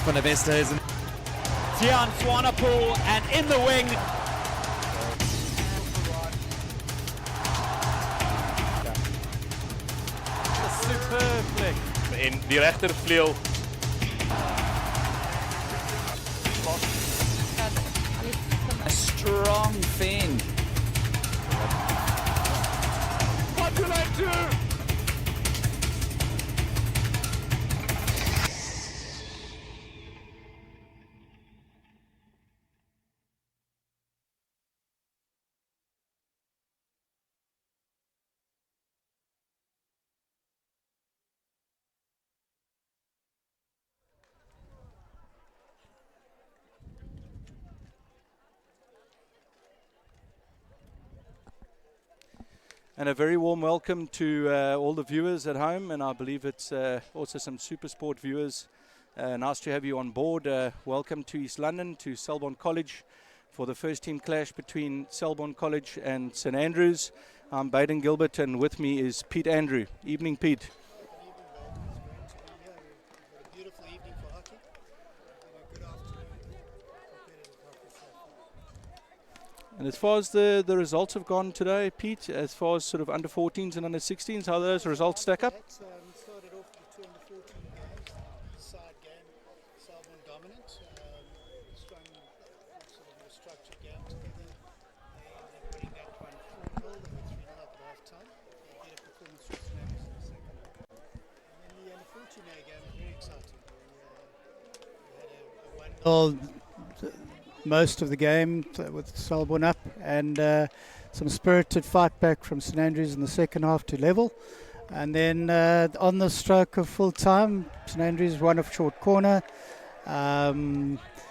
von der Westhölsen. Tian Swanepoel and in the wing. Superb flick. In die rechtervleugel. A strong fin. What will I do? And a very warm welcome to all the viewers at home, and I believe it's also some Supersport viewers. Nice to have you on board. Welcome to East London, to Selborne College, for the first team clash between Selborne College and St Andrews. I'm Baden Gilbert, and with me is Pete Andrew. Evening, Pete. Beautiful evening for hockey. Good afternoon for competitive hockey so far. And as far as the results have gone today, Pete, as far as sort of under 14s and under 16s, how do those results stack up? We started off with the 2 under 14 games. The east side game, Selborne dominant. Strong, sort of more structured game together. They're putting that one 4-0. They were 3-0 up at half time. They did a performance with snaps in the second half. And then the under 14 game was very exciting. We had a 1-0. Most of the game with Selborne up, and some spirited fight back from St Andrews in the second half to level. And then on the stroke of full time, St Andrews won a short corner. I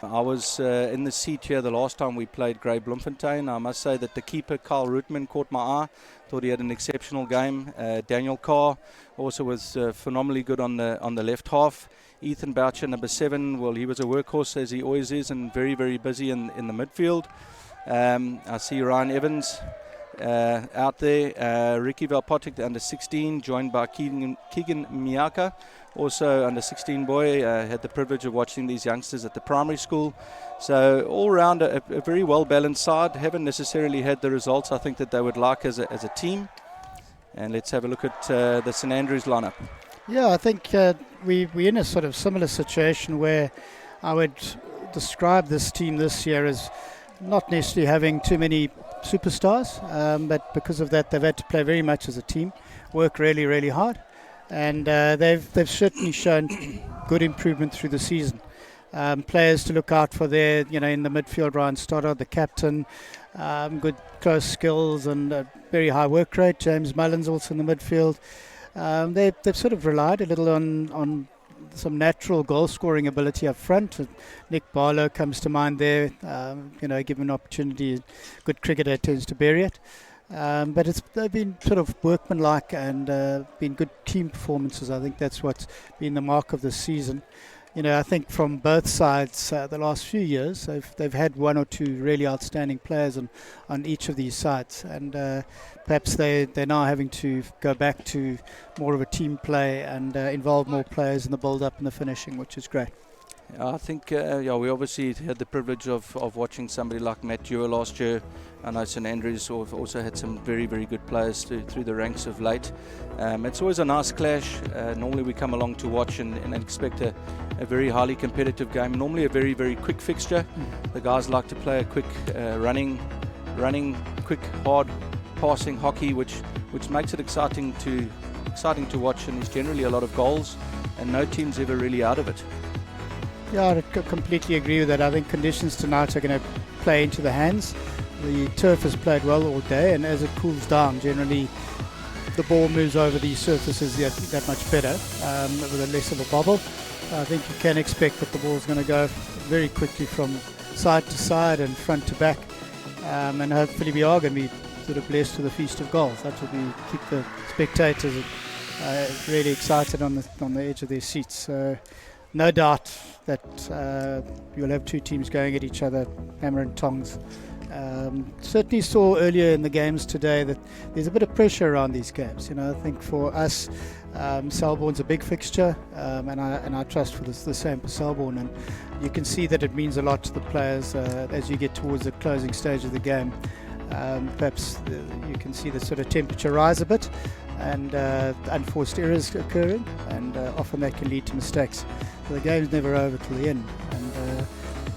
was in the seat here the last time we played Grey Bloemfontein. I must say that the keeper, Carl Rootman, caught my eye. Thought he had an exceptional game. Daniel Carr also was phenomenally good on the left half. Ethan Boucher, number 7, well, he was a workhorse as he always is, and very, very busy in the midfield. I see Ryan Evans out there. Ricky Valpotic, the under 16, joined by Keegan Miaka, also under 16 boy. Had the privilege of watching these youngsters at the primary school. So all round a very well balanced side. Haven't necessarily had the results I think that they would like as a team. And let's have a look at the St Andrews lineup. Yeah, I think we're in a sort of similar situation where I would describe this team this year as not necessarily having too many superstars, but because of that they've had to play very much as a team, work really, really hard, and they've certainly shown good improvement through the season. Players to look out for there, in the midfield, Ryan Stoddard, the captain, good close skills and very high work rate. James Mullins also in the midfield. They've sort of relied a little on some natural goal scoring ability up front. Nick Barlow comes to mind there. Given an opportunity, good cricketer tends to bury it. But they've been sort of workmanlike and been good team performances. I think that's what's been the mark of this season. I think from both sides, the last few years, they've had one or two really outstanding players on each of these sides, and perhaps they're now having to go back to more of a team play and involve more players in the build-up and the finishing, which is great. I think, we obviously had the privilege of watching somebody like Matt Dewar last year. I know St Andrews also had some very, very good players through the ranks of late. It's always a nice clash. Normally we come along to watch and expect a very highly competitive game. Normally a very, very quick fixture. The guys like to play a quick running, quick, hard passing hockey, which makes it exciting to watch, and there's generally a lot of goals, and no team's ever really out of it. Yeah, I completely agree with that. I think conditions tonight are going to play into the hands. The turf has played well all day, and as it cools down, generally the ball moves over these surfaces that much better with a less of a bobble. I think you can expect that the ball's going to go very quickly from side to side and front to back, and hopefully we are going to be sort of blessed with a feast of goals. That will keep the spectators really excited on the edge of their seats. So no doubt that you'll have two teams going at each other, hammer and tongs, Certainly saw earlier in the games today that there's a bit of pressure around these games. You know, I think for us, Selborne's a big fixture, and I trust for the same for Selborne. And you can see that it means a lot to the players as you get towards the closing stage of the game. Perhaps you can see the sort of temperature rise a bit, and unforced errors occurring, and often that can lead to mistakes. So the game's never over till the end. And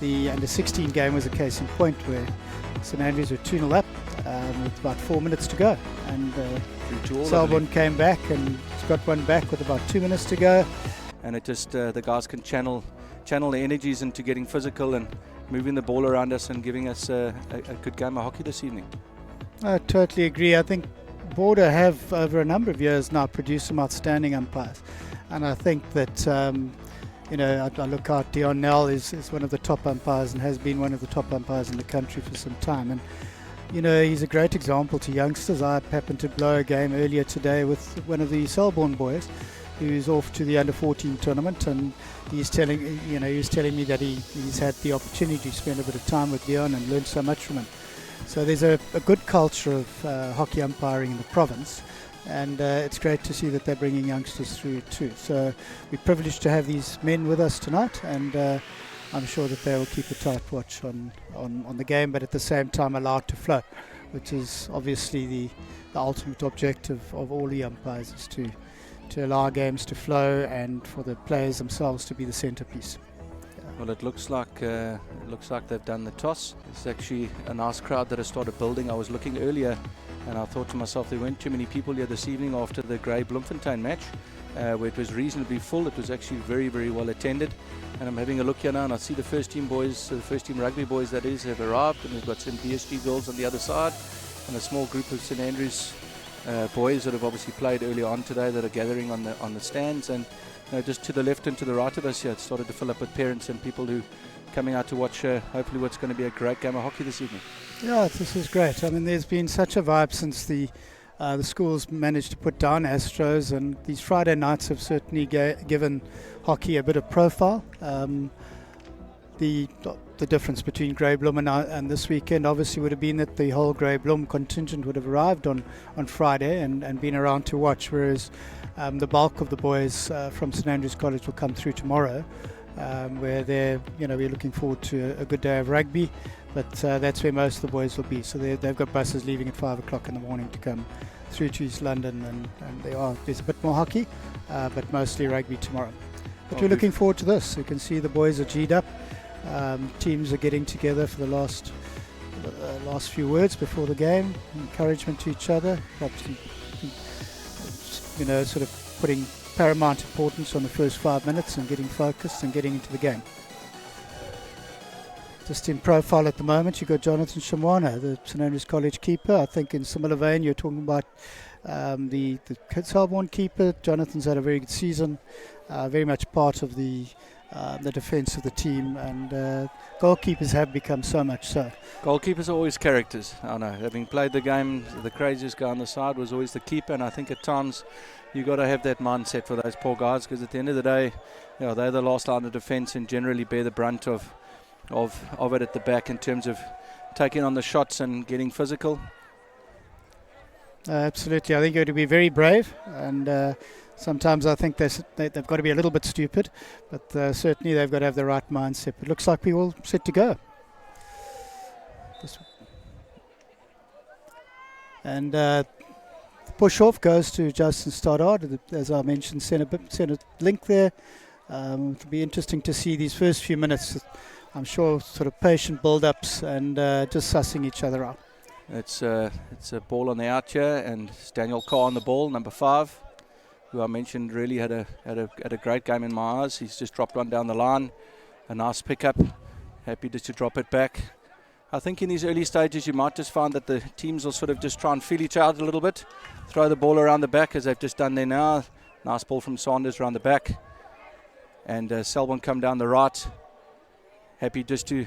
the under 16 game was a case in point where St Andrews were 2-0 up with about 4 minutes to go, and Selborne came back and got one back with about 2 minutes to go. And it just the guys can channel their energies into getting physical and moving the ball around us and giving us a good game of hockey this evening. I totally agree. I think Border have over a number of years now produced some outstanding umpires, and I think that I look out, Dion Nell is one of the top umpires and has been one of the top umpires in the country for some time, and he's a great example to youngsters. I happened to blow a game earlier today with one of the Selborne boys who's off to the under 14 tournament, and he was telling me that he's had the opportunity to spend a bit of time with Dion and learned so much from him. So there's a good culture of hockey umpiring in the province, and it's great to see that they're bringing youngsters through too. So we're privileged to have these men with us tonight, and I'm sure that they will keep a tight watch on the game, but at the same time allow it to flow, which is obviously the ultimate objective of all the umpires, is to allow games to flow and for the players themselves to be the centerpiece. Well, it looks like they've done the toss. It's actually a nice crowd that has started building. I was looking earlier and I thought to myself, there weren't too many people here this evening after the Grey Bloemfontein match, where it was reasonably full. It was actually very, very well attended. And I'm having a look here now and I see the first team boys, the first team rugby boys that is, have arrived, and we've got some BSG girls on the other side and a small group of St Andrews boys that have obviously played earlier on today that are gathering on the stands, and just to the left and to the right of us here, it started to fill up with parents and people who coming out to watch hopefully what's going to be a great game of hockey this evening. Yeah, this is great. I mean, there's been such a vibe since the schools managed to put down Astros, and these Friday nights have certainly given hockey a bit of profile. The difference between Grey Bloem and this weekend obviously would have been that the whole Grey Bloem contingent would have arrived on Friday and been around to watch, whereas the bulk of the boys from St Andrews College will come through tomorrow, where we're looking forward to a good day of rugby, but that's where most of the boys will be. So they've got buses leaving at 5 o'clock in the morning to come through to East London, and there's a bit more hockey, but mostly rugby tomorrow. But we're looking forward to this. You can see the boys are G'd up. Teams are getting together for the last few words before the game, encouragement to each other, perhaps sort of putting paramount importance on the first 5 minutes and getting focused and getting into the game. Just in profile at the moment, you've got Jonathan Shamwana, the St Andrews College keeper. I think in similar vein, you're talking about the Selborne keeper. Jonathan's had a very good season, very much part of the defence of the team, and goalkeepers have become so much so. Goalkeepers are always characters. I know, having played the game, the craziest guy on the side was always the keeper, and I think at times you've got to have that mindset for those poor guys, because at the end of the day, they're the last line of defence and generally bear the brunt of it at the back in terms of taking on the shots and getting physical. Absolutely. I think you have to be very brave, and sometimes I think they've got to be a little bit stupid, but certainly they've got to have the right mindset. It looks like we're all set to go. And push-off goes to Justin Stoddard, as I mentioned, centre link there. It'll be interesting to see these first few minutes. I'm sure sort of patient build-ups and just sussing each other out. It's a ball on the out here, and it's Daniel Carr on the ball, number 5, who I mentioned really had a great game in my eyes. He's just dropped one down the line, a nice pickup, happy just to drop it back. I think in these early stages you might just find that the teams will sort of just try and feel each other a little bit, throw the ball around the back as they've just done there now. Nice ball from Sanders around the back, and Selborne come down the right. Happy just to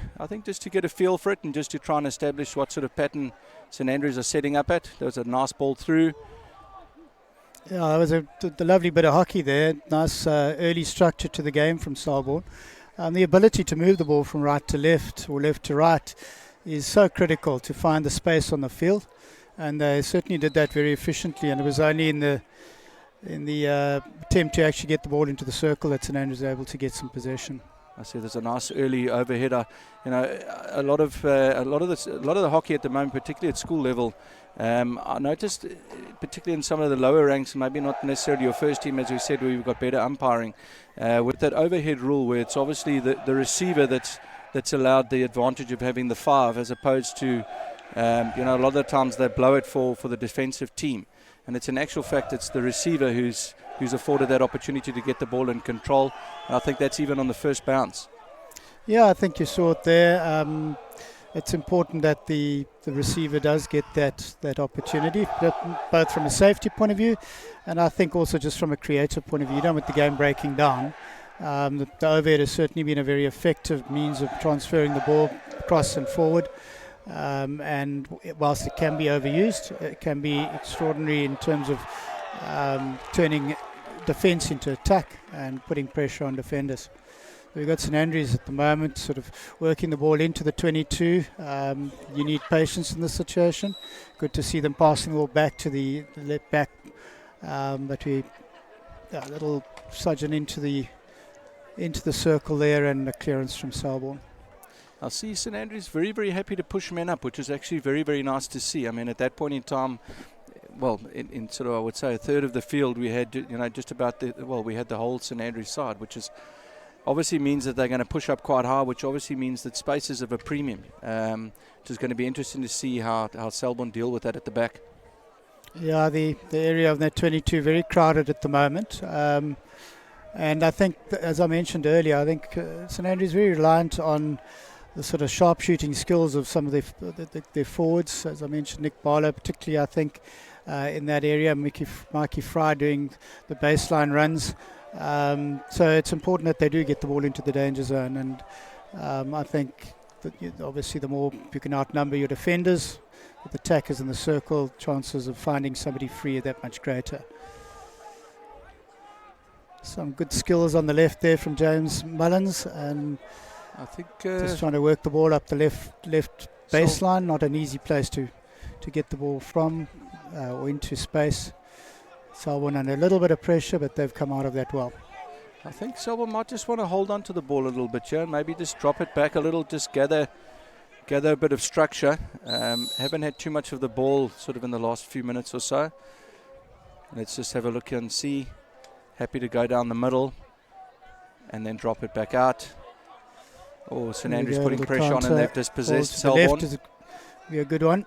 get a feel for it and just to try and establish what sort of pattern St Andrews are setting up at. There was a nice ball through. Yeah, that was the lovely bit of hockey there. Nice early structure to the game from Selborne. The ability to move the ball from right to left or left to right is so critical to find the space on the field, and they certainly did that very efficiently. And it was only in the attempt to actually get the ball into the circle that St Andrews was able to get some possession. I see there's a nice early overheader. A lot of the hockey at the moment, particularly at school level, I noticed, particularly in some of the lower ranks, maybe not necessarily your first team, as we said, where we've got better umpiring, with that overhead rule, where it's obviously the receiver that's allowed the advantage of having the 5, as opposed to, a lot of the times they blow it for the defensive team, and it's in actual fact it's the receiver who's afforded that opportunity to get the ball in control. And I think that's even on the first bounce. Yeah, I think you saw it there. It's important that the receiver does get that opportunity, both from a safety point of view, and I think also just from a creative point of view. You don't want the game breaking down. The overhead has certainly been a very effective means of transferring the ball across and forward. And whilst it can be overused, it can be extraordinary in terms of turning defence into attack and putting pressure on defenders. We've got St Andrews at the moment sort of working the ball into the 22. You need patience in this situation. Good to see them passing the ball back to the left back, but a little sudden into the circle there, and a clearance from Selborne. I see St Andrews very, very happy to push men up, which is actually very, very nice to see. I mean, at that point in time, well, in sort of, I would say, a third of the field, we had, just about we had the whole St Andrews side, which is obviously means that they're going to push up quite high, which obviously means that space is of a premium. Which is going to be interesting to see how Selborne deal with that at the back. Yeah, the area of that 22 very crowded at the moment. And I think, as I mentioned earlier, I think St Andrews is very reliant on the sort of sharpshooting skills of some of their forwards. As I mentioned, Nick Barlow particularly, I think, in that area, Mikey Fry doing the baseline runs. So it's important that they do get the ball into the danger zone, and I think that obviously the more you can outnumber your defenders, with attackers in the circle, chances of finding somebody free are that much greater. Some good skills on the left there from James Mullins, and I think just trying to work the ball up the left baseline. Not an easy place to get the ball from or into space. Selborne under a little bit of pressure, but they've come out of that well. I think Selborne might just want to hold on to the ball a little bit, and maybe just drop it back a little, just gather a bit of structure. Haven't had too much of the ball sort of in the last few minutes or so. Let's just have a look and see. Happy to go down the middle and then drop it back out. Oh, St Andrews putting pressure on, and they've dispossessed Selborne. Left is a good one.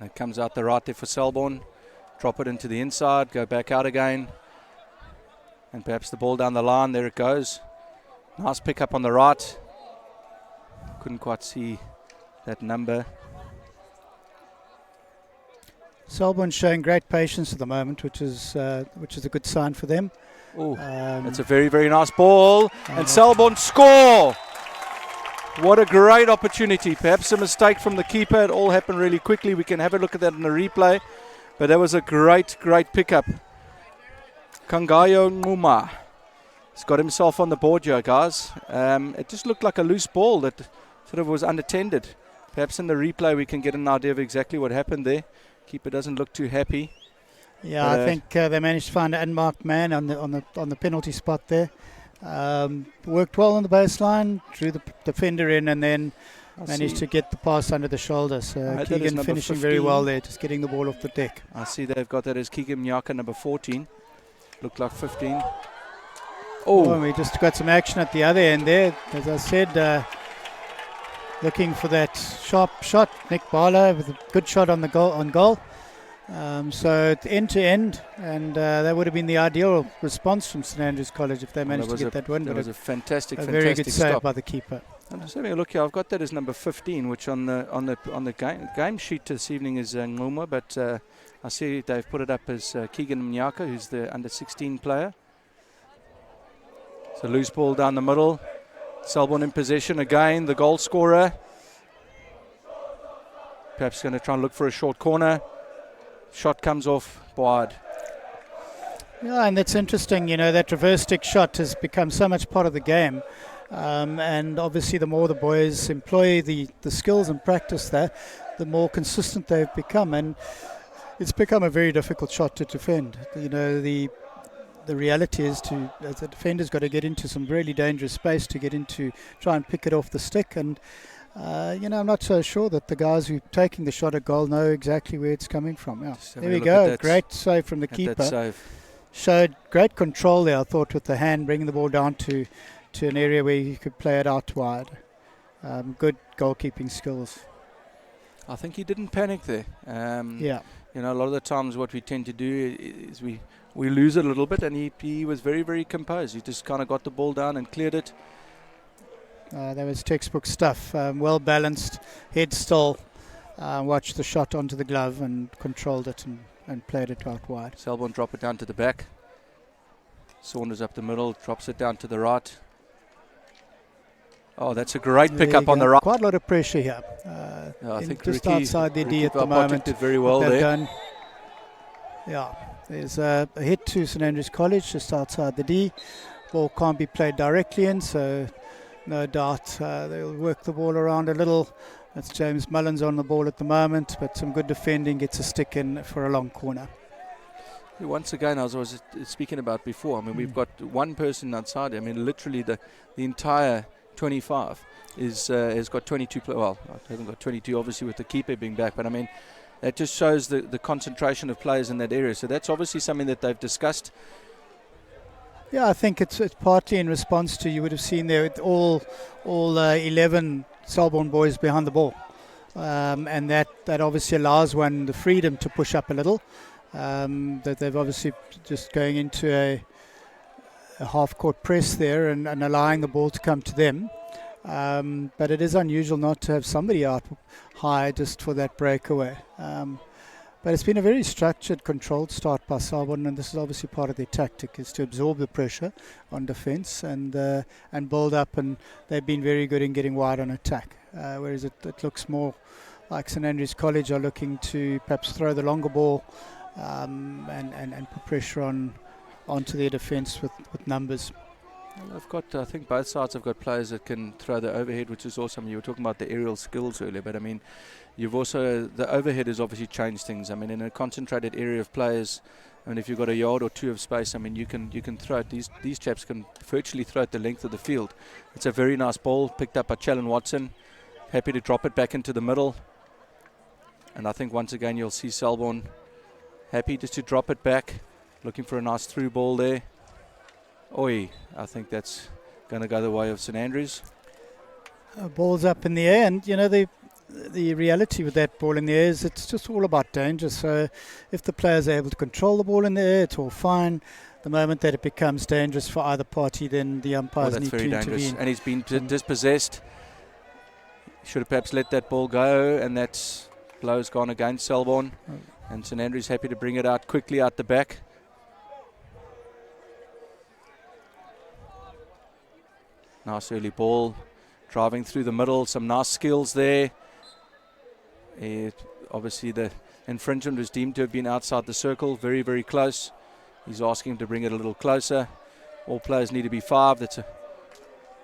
And it comes out the right there for Selborne. Drop it into the inside, go back out again. And perhaps the ball down the line. There it goes. Nice pick up on the right. Couldn't quite see that number. Selborne showing great patience at the moment, which is a good sign for them. Oh, that's a very, very nice ball. And Selborne score! What a great opportunity. Perhaps a mistake from the keeper. It all happened really quickly. We can have a look at that in the replay. But that was a great, great pickup. Kangayo Nguma. He's got himself on the board here, guys. It just looked like a loose ball that sort of was unattended. Perhaps in the replay we can get an idea of exactly what happened there. Keeper doesn't look too happy. Yeah, I think they managed to find an unmarked man on the penalty spot there. Worked well on the baseline, drew the defender in, and then managed to get the pass under the shoulder. So Keegan finishing very well there, just getting the ball off the deck. I see they've got that as Keegan Mnyaka, number 14. Looked like 15. Oh, we just got some action at the other end there. As I said, looking for that sharp shot. Nick Barlow with a good shot on goal. So end to end, and that would have been the ideal response from St Andrews College if they managed to get that win. That was a fantastic very good save by the keeper. I'm just having a look here. I've got that as number 15, which on the game sheet this evening is Nguma, but I see they've put it up as Keegan Mnyaka, who's the under 16 player. So loose ball down the middle. Selborne in possession again. The goal scorer. Perhaps going to try and look for a short corner. Shot comes off wide. Yeah, and that's interesting. That reverse stick shot has become so much part of the game. And obviously the more the boys employ the skills and practice there, the more consistent they've become, and it's become a very difficult shot to defend. You know, the reality is the defender's got to get into some really dangerous space to get into, try and pick it off the stick, and I'm not so sure that the guys who are taking the shot at goal know exactly where it's coming from. Yeah. There we go. Great save from the keeper. Showed great control there, I thought, with the hand, bringing the ball down to an area where he could play it out wide. Good goalkeeping skills. I think he didn't panic there. Yeah. You know, a lot of the times what we tend to do is we lose it a little bit, and he was very, very composed. He just kind of got the ball down and cleared it. That was textbook stuff. Well balanced, head still, watched the shot onto the glove and controlled it and played it out wide. Selborne drop it down to the back. Saunders up the middle, drops it down to the right. Oh, that's a great pickup on the right. Quite a lot of pressure here. I think just Ricky, outside the D at the moment. Did very well there. Done. Yeah, there's a hit to St Andrews College just outside the D. Ball can't be played directly in, so no doubt they'll work the ball around a little. That's James Mullins on the ball at the moment, but some good defending, gets a stick in for a long corner. Once again, as I was speaking about before, I mean, we've got one person outside. I mean, literally the entire 25 has got 22 well, it hasn't got 22 obviously with the keeper being back, but I mean that just shows the concentration of players in that area, so that's obviously something that they've discussed. Yeah, I think it's partly in response to, you would have seen there with all 11 Selborne boys behind the ball, and that obviously allows one the freedom to push up a little, that they've obviously just going into a half-court press there and allowing the ball to come to them. But it is unusual not to have somebody out high just for that breakaway. But it's been a very structured, controlled start by Selborne, and this is obviously part of their tactic, is to absorb the pressure on defence and build up, and they've been very good in getting wide on attack. Whereas it looks more like St Andrews College are looking to perhaps throw the longer ball and put pressure onto their defence with numbers. Well, I think both sides have got players that can throw the overhead, which is awesome. You were talking about the aerial skills earlier, but I mean, the overhead has obviously changed things. I mean, in a concentrated area of players, I mean, if you've got a yard or two of space, I mean, you can throw it. These chaps can virtually throw it the length of the field. It's a very nice ball picked up by Challen Watson. Happy to drop it back into the middle. And I think once again you'll see Selborne happy just to drop it back, looking for a nice through ball there. Oi, I think that's going to go the way of St Andrews. Ball's up in the air, and the reality with that ball in the air is it's just all about danger. So if the players are able to control the ball in the air, it's all fine. The moment that it becomes dangerous for either party, then the umpires need to intervene. That's very dangerous. And he's been dispossessed. Should have perhaps let that ball go, and that blow's gone against Selborne. And St Andrews happy to bring it out quickly out the back. Nice early ball, driving through the middle, some nice skills there. Obviously the infringement was deemed to have been outside the circle, very, very close. He's asking him to bring it a little closer. All players need to be 5. That's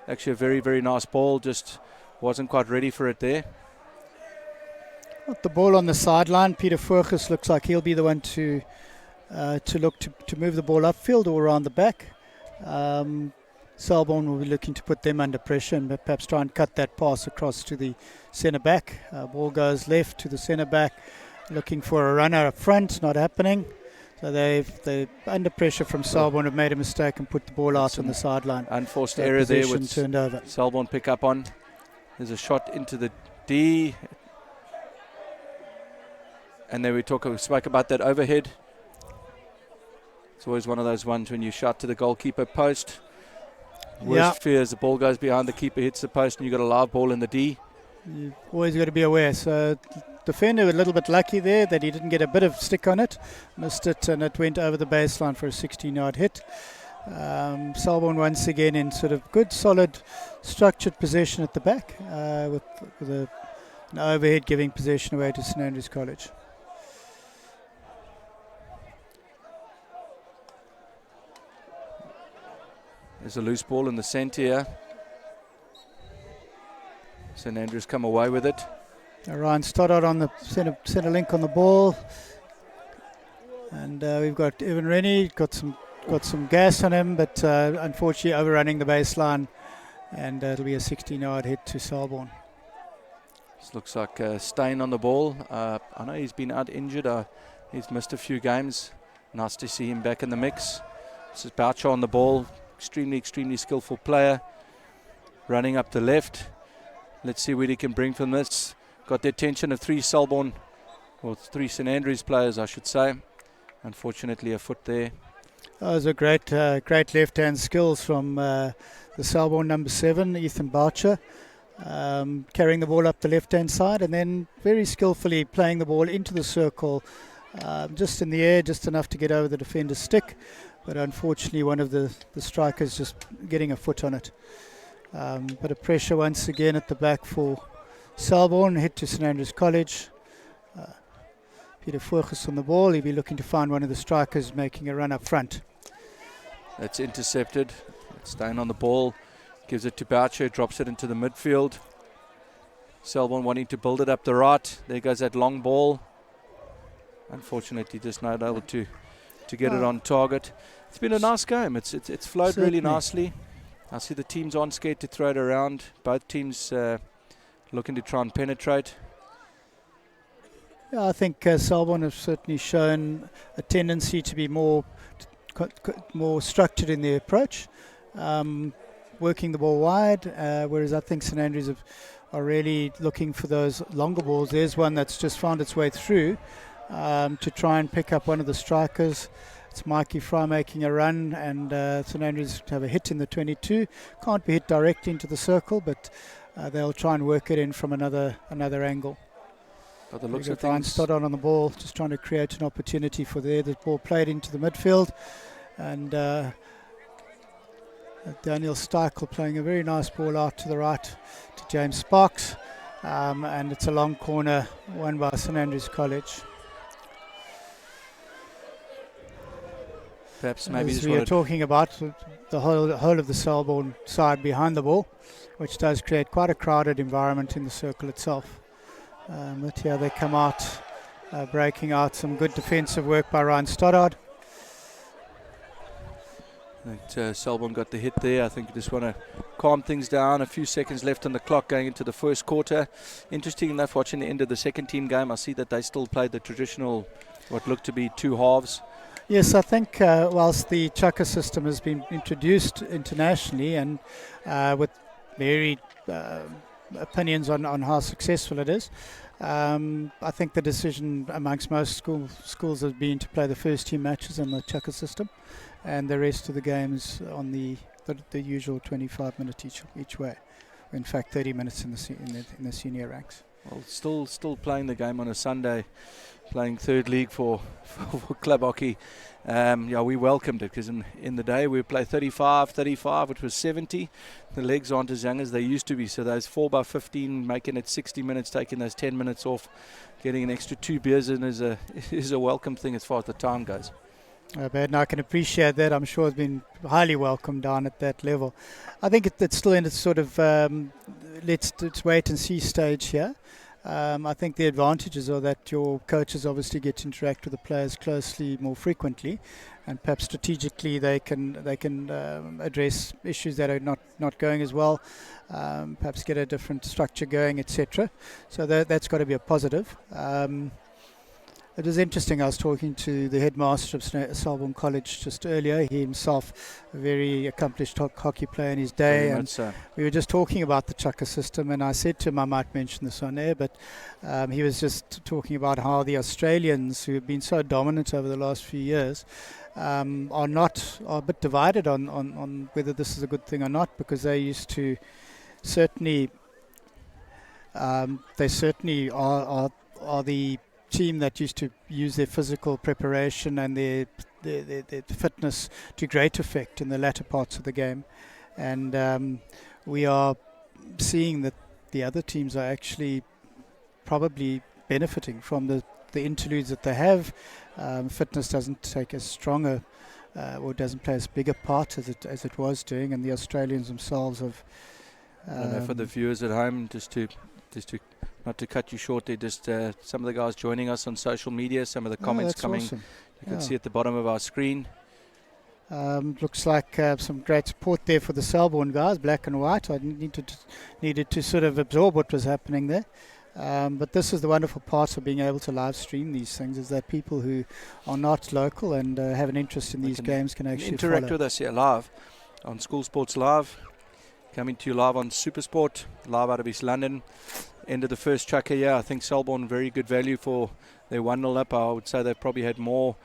actually a very, very nice ball, just wasn't quite ready for it there. The ball on the sideline, Peter Furgus looks like he'll be the one to look to move the ball upfield or around the back. Selborne will be looking to put them under pressure and perhaps try and cut that pass across to the centre back. Ball goes left to the centre back, looking for a runner up front, not happening. So they're under pressure from Selborne, have made a mistake and put the ball out on the sideline. Unforced error there with turned over. Selborne pick up on. There's a shot into the D. And then we spoke about that overhead. It's always one of those ones when you shot to the goalkeeper post. Worst fear is the ball goes behind the keeper, hits the post, and you've got a live ball in the D. You've always got to be aware. So defender a little bit lucky there that he didn't get a bit of stick on it. Missed it, and it went over the baseline for a 16-yard hit. Selborne once again in sort of good, solid, structured possession at the back with an overhead giving possession away to St Andrews College. There's a loose ball in the centre here. St Andrews come away with it. Ryan Stoddard on the centre link on the ball, and we've got Evan Rennie got some gas on him, but unfortunately overrunning the baseline, and it'll be a 16-yard hit to Selborne. This looks like Stein on the ball. I know he's been out injured. He's missed a few games. Nice to see him back in the mix. This is Boucher on the ball. Extremely skillful player. Running up the left. Let's see what he can bring from this. Got the attention of three Selborne, or three St Andrews players, I should say. Unfortunately, a foot there. Those are great left-hand skills from the Selborne number 7, Ethan Boucher. Carrying the ball up the left-hand side and then very skillfully playing the ball into the circle, just in the air, just enough to get over the defender's stick. But unfortunately, one of the strikers just getting a foot on it. But a pressure once again at the back for Selborne, hit to St Andrews College. Peter Forges on the ball. He'll be looking to find one of the strikers making a run up front. That's intercepted. Staying on the ball. Gives it to Boucher, drops it into the midfield. Selborne wanting to build it up the right. There goes that long ball. Unfortunately, just not able to get it on target. It's been a nice game. It's flowed Certainly. really nicely. I see the teams aren't scared to throw it around. Both teams looking to try and penetrate. Yeah, I think Selborne have certainly shown a tendency to be more structured in their approach. Working the ball wide, whereas I think St Andrews are really looking for those longer balls. There's one that's just found its way through to try and pick up one of the strikers. It's Mikey Fry making a run, and St Andrews have a hit in the 22. Can't be hit directly into the circle, but they'll try and work it in from another angle. By the looks of Ryan things, Stoddard on the ball, just trying to create an opportunity for there. The ball played into the midfield, and Daniel Steichel playing a very nice ball out to the right to James Sparks, and it's a long corner won by St Andrews College. perhaps maybe As we are talking about the whole of the Selborne side behind the ball, which does create quite a crowded environment in the circle itself. But here they come out, breaking out some good defensive work by Ryan Stoddard. Selborne got the hit there. I think you just want to calm things down. A few seconds left on the clock going into the first quarter. Interesting enough, watching the end of the second team game, I see that they still played the traditional, what looked to be two halves. Yes, I think whilst the Chukka system has been introduced internationally and with varied opinions on how successful it is, I think the decision amongst most schools has been to play the first team matches in the Chukka system, and the rest of the games on the usual 25 minutes each way. In fact, 30 minutes in the senior ranks. Well, still playing the game on a Sunday, playing third league for club hockey. We welcomed it because in the day we play 35, which was 70. The legs aren't as young as they used to be, so those 4x15, making it 60 minutes, taking those 10 minutes off, getting an extra 2 beers in is a welcome thing as far as the time goes. Bad, and I can appreciate that. I'm sure it's been highly welcomed down at that level. I think it's still in its sort of let's wait and see stage here. I think the advantages are that your coaches obviously get to interact with the players closely more frequently, and perhaps strategically they can address issues that are not going as well, perhaps get a different structure going, etc. So that's got to be a positive. It was interesting. I was talking to the headmaster of Selborne College just earlier. He himself, a very accomplished hockey player in his day, and So. we were just talking about the Chukka system. And I said to him, I might mention this on air, but he was just talking about how the Australians, who have been so dominant over the last few years, are a bit divided on whether this is a good thing or not, because they used to certainly are the team that used to use their physical preparation and their fitness to great effect in the latter parts of the game, and we are seeing that the other teams are actually probably benefiting from the interludes that they have. Fitness doesn't take as strong or doesn't play as big a part as it was doing, and the Australians themselves have I don't know, for the viewers at home, just to not to cut you short there, just some of the guys joining us on social media, some of the comments coming. Awesome. You can see at the bottom of our screen. Looks like some great support there for the Selborne guys, black and white. I needed to sort of absorb what was happening there. But this is the wonderful part of being able to live stream these things, is that people who are not local and have an interest in these games can actually interact follow. with us here live on School Sports Live, coming to you live on Supersport, live out of East London. End of the first tracker here. I think Selborne very good value for their 1-0 up. I would say they've probably had more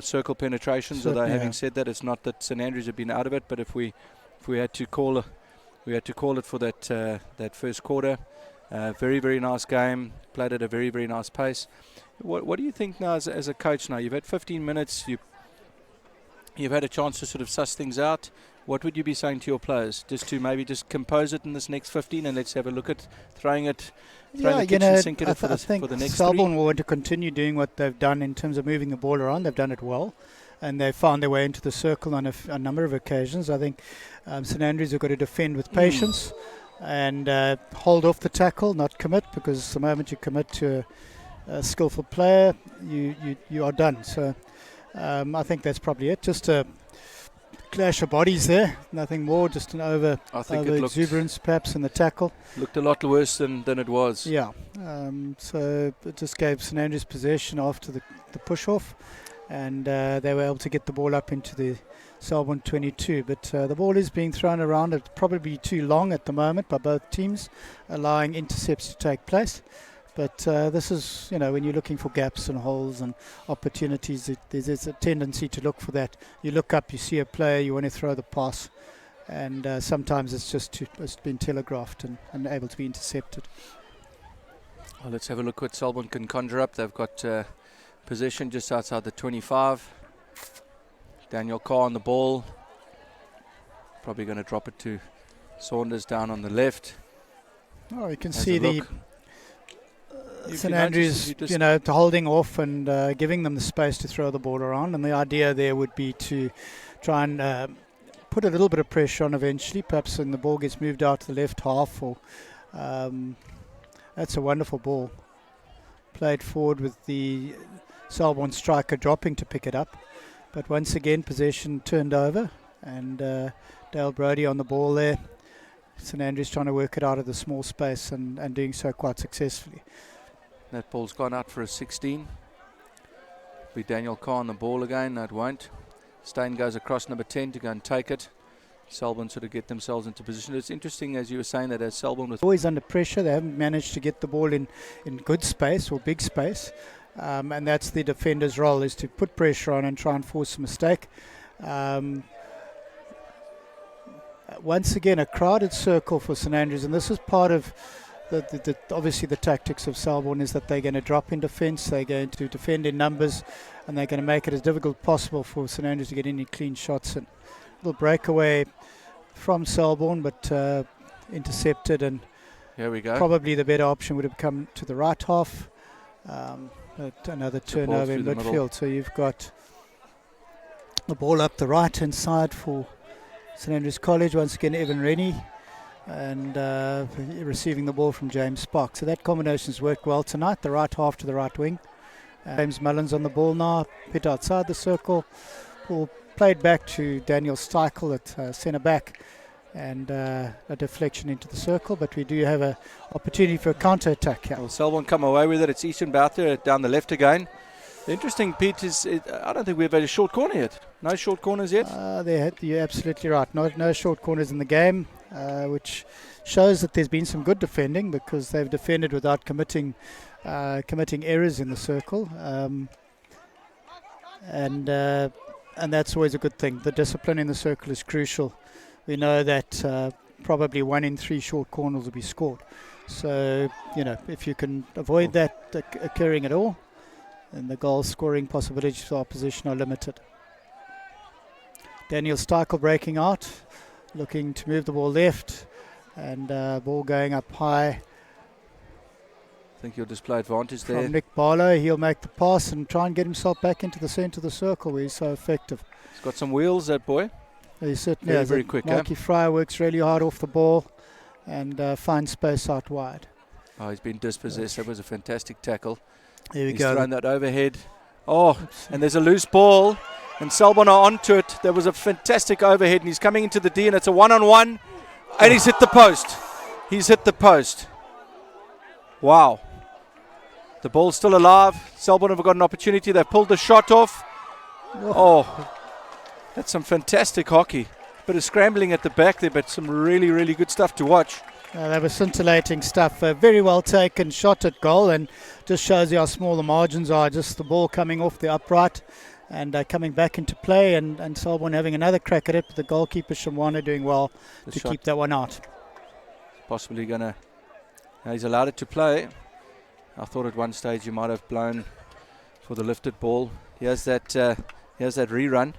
circle penetrations. Certainly, although having said that, it's not that St Andrews have been out of it, but if we had to call it for that first quarter. Very, very nice game, played at a very, very nice pace. What do you think now as a coach now? You've had 15 minutes, you've had a chance to sort of suss things out. What would you be saying to your players? Just to maybe just compose it in this next 15 and let's have a look at throwing the kitchen sink at it for the next Selborne will want to continue doing what they've done in terms of moving the ball around. They've done it well, and they've found their way into the circle on a number of occasions. I think St Andrews have got to defend with patience. And hold off the tackle, not commit, because the moment you commit to a skillful player, you are done. So I think that's probably it. Just a clash of bodies there, nothing more. Just an over exuberance perhaps in the tackle. Looked a lot worse than it was. Yeah. So it just gave St Andrews possession after the push off, and they were able to get the ball up into the Selborne 22, but the ball is being thrown around. It's probably too long at the moment by both teams, allowing intercepts to take place. But this is, when you're looking for gaps and holes and opportunities, there's a tendency to look for that. You look up, you see a player, you want to throw the pass, and sometimes it's been telegraphed and able to be intercepted. Well, let's have a look what Selborne can conjure up. They've got possession just outside the 25. Daniel Carr on the ball. Probably going to drop it to Saunders down on the left. Oh, you can see the St Andrews, holding off and giving them the space to throw the ball around. And the idea there would be to try and put a little bit of pressure on eventually, perhaps when the ball gets moved out to the left half. Or that's a wonderful ball. Played forward with the Selborne striker dropping to pick it up. But once again, possession turned over, and Dale Brodie on the ball there. St Andrews trying to work it out of the small space and doing so quite successfully. That ball's gone out for a 16. Be Daniel Carr on the ball again. No, it won't. Steyn goes across number 10 to go and take it. Selborne sort of get themselves into position. It's interesting, as you were saying, that as Selborne was always under pressure, they haven't managed to get the ball in good space or big space. And that's the defender's role, is to put pressure on and try and force a mistake. Once again, a crowded circle for St Andrews, and this is part of obviously the tactics of Selborne, is that they're going to drop in defence, they're going to defend in numbers, and they're going to make it as difficult as possible for St Andrews to get any clean shots. And a little breakaway from Selborne, but intercepted, and here we go. Probably the better option would have come to the right half. Another turnover in midfield. So you've got the ball up the right hand side for St Andrews College. Once again, Evan Rennie, and receiving the ball from James Spark. So that combination's worked well tonight. The right half to the right wing. James Mullins on the ball now, hit outside the circle. Ball played back to Daniel Steichel at centre back, and a deflection into the circle, but we do have an opportunity for a counter-attack here. Well, Selborne come away with it. It's Eastern Bouther down the left again. The interesting, Pete, is I don't think we've had a short corner yet. No short corners yet? You're absolutely right. No short corners in the game, which shows that there's been some good defending, because they've defended without committing errors in the circle. And that's always a good thing. The discipline in the circle is crucial. We know that probably 1 in 3 short corners will be scored. So, if you can avoid that occurring at all, then the goal scoring possibilities for opposition are limited. Daniel Steichel breaking out, looking to move the ball left, and ball going up high. I think he'll display advantage there. From Nick Barlow, he'll make the pass and try and get himself back into the centre of the circle where he's so effective. He's got some wheels, that boy. He certainly has. Very quick. Mikey Fryer works really hard off the ball, and find space out wide. Oh, he's been dispossessed. That was a fantastic tackle. There we He's go. thrown that overhead. Oh, and there's a loose ball. And Selborne are onto it. There was a fantastic overhead, and he's coming into the D, and it's a one-on-one. And he's hit the post. He's hit the post. Wow. The ball's still alive. Selborne have got an opportunity. They've pulled the shot off. Oh, that's some fantastic hockey. Bit of scrambling at the back there, but some really, really good stuff to watch. That was scintillating stuff. Very well taken shot at goal, and just shows you how small the margins are. Just the ball coming off the upright and coming back into play, and Selborne having another crack at it, but the goalkeeper Shamwana doing well to keep that one out. Possibly going to... He's allowed it to play. I thought at one stage he might have blown for the lifted ball. He has that rerun.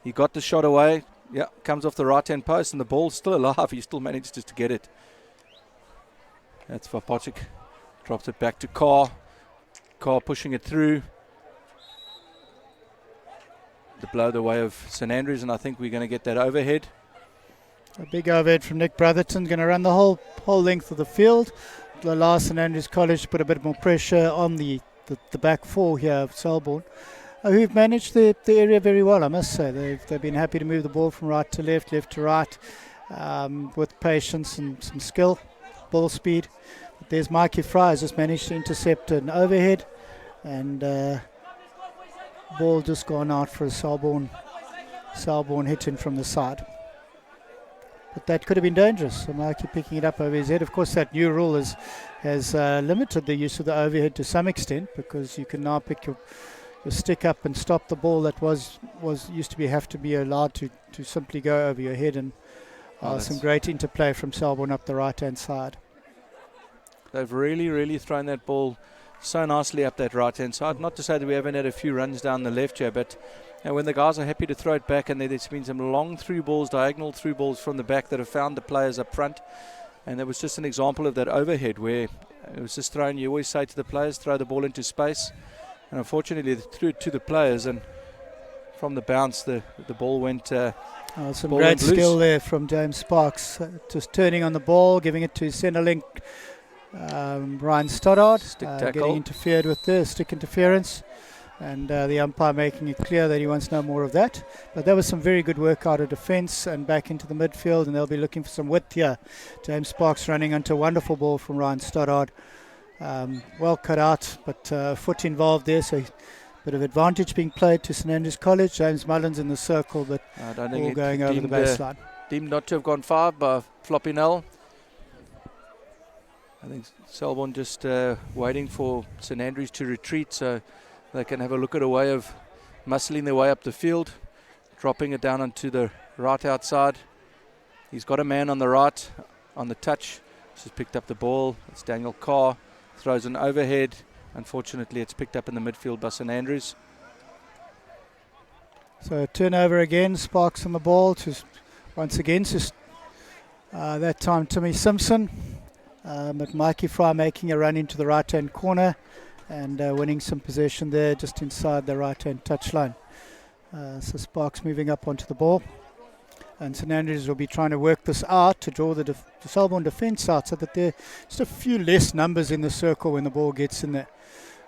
He got the shot away. Yeah, comes off the right-hand post, and the ball's still alive. He still manages to get it. That's Vapochik. Drops it back to Carr. Carr pushing it through. The blow the way of St Andrews, and I think we're going to get that overhead. A big overhead from Nick Brotherton, going to run the whole length of the field. The last St Andrews College to put a bit more pressure on the back four here of Selborne, who've managed the area very well, I must say. They've been happy to move the ball from right to left, left to right, with patience and some skill, ball speed. But there's Mikey Fry has just managed to intercept an overhead, and ball just gone out for a Selborne hitting from the side. But that could have been dangerous. So Mikey picking it up over his head. Of course, that new rule has limited the use of the overhead to some extent, because you can now pick your stick up and stop the ball that used to have to be allowed to simply go over your head. And some great interplay from Selborne up the right-hand side. They've really, really thrown that ball so nicely up that right-hand side. Not to say that we haven't had a few runs down the left here, but when the guys are happy to throw it back, and there's been some long through balls, diagonal through balls from the back that have found the players up front. And there was just an example of that overhead where it was just thrown. You always say to the players, throw the ball into space. And unfortunately, they threw it to the players, and from the bounce, the ball went some great skill there from James Sparks. Just turning on the ball, giving it to centre link Ryan Stoddard. Getting interfered with there, stick interference. And the umpire making it clear that he wants no more of that. But that was some very good work out of defence and back into the midfield, and they'll be looking for some width here. James Sparks running onto a wonderful ball from Ryan Stoddard. Well cut out, but foot involved there, so a bit of advantage being played to St Andrews College. James Mullins in the circle, but all going over the baseline. Deemed not to have gone 5 by Floppy Nell. I think Selborne just waiting for St Andrews to retreat, so they can have a look at a way of muscling their way up the field, dropping it down onto the right outside. He's got a man on the right on the touch. Just picked up the ball. It's Daniel Carr. Throws an overhead. Unfortunately, it's picked up in the midfield by St Andrews. So turnover again. Sparks on the ball. Once again, that time Timmy Simpson. But Mikey Fry making a run into the right-hand corner and winning some possession there just inside the right-hand touchline. So Sparks moving up onto the ball. And St Andrews will be trying to work this out to draw the Selborne defence out, so that there are just a few less numbers in the circle when the ball gets in there.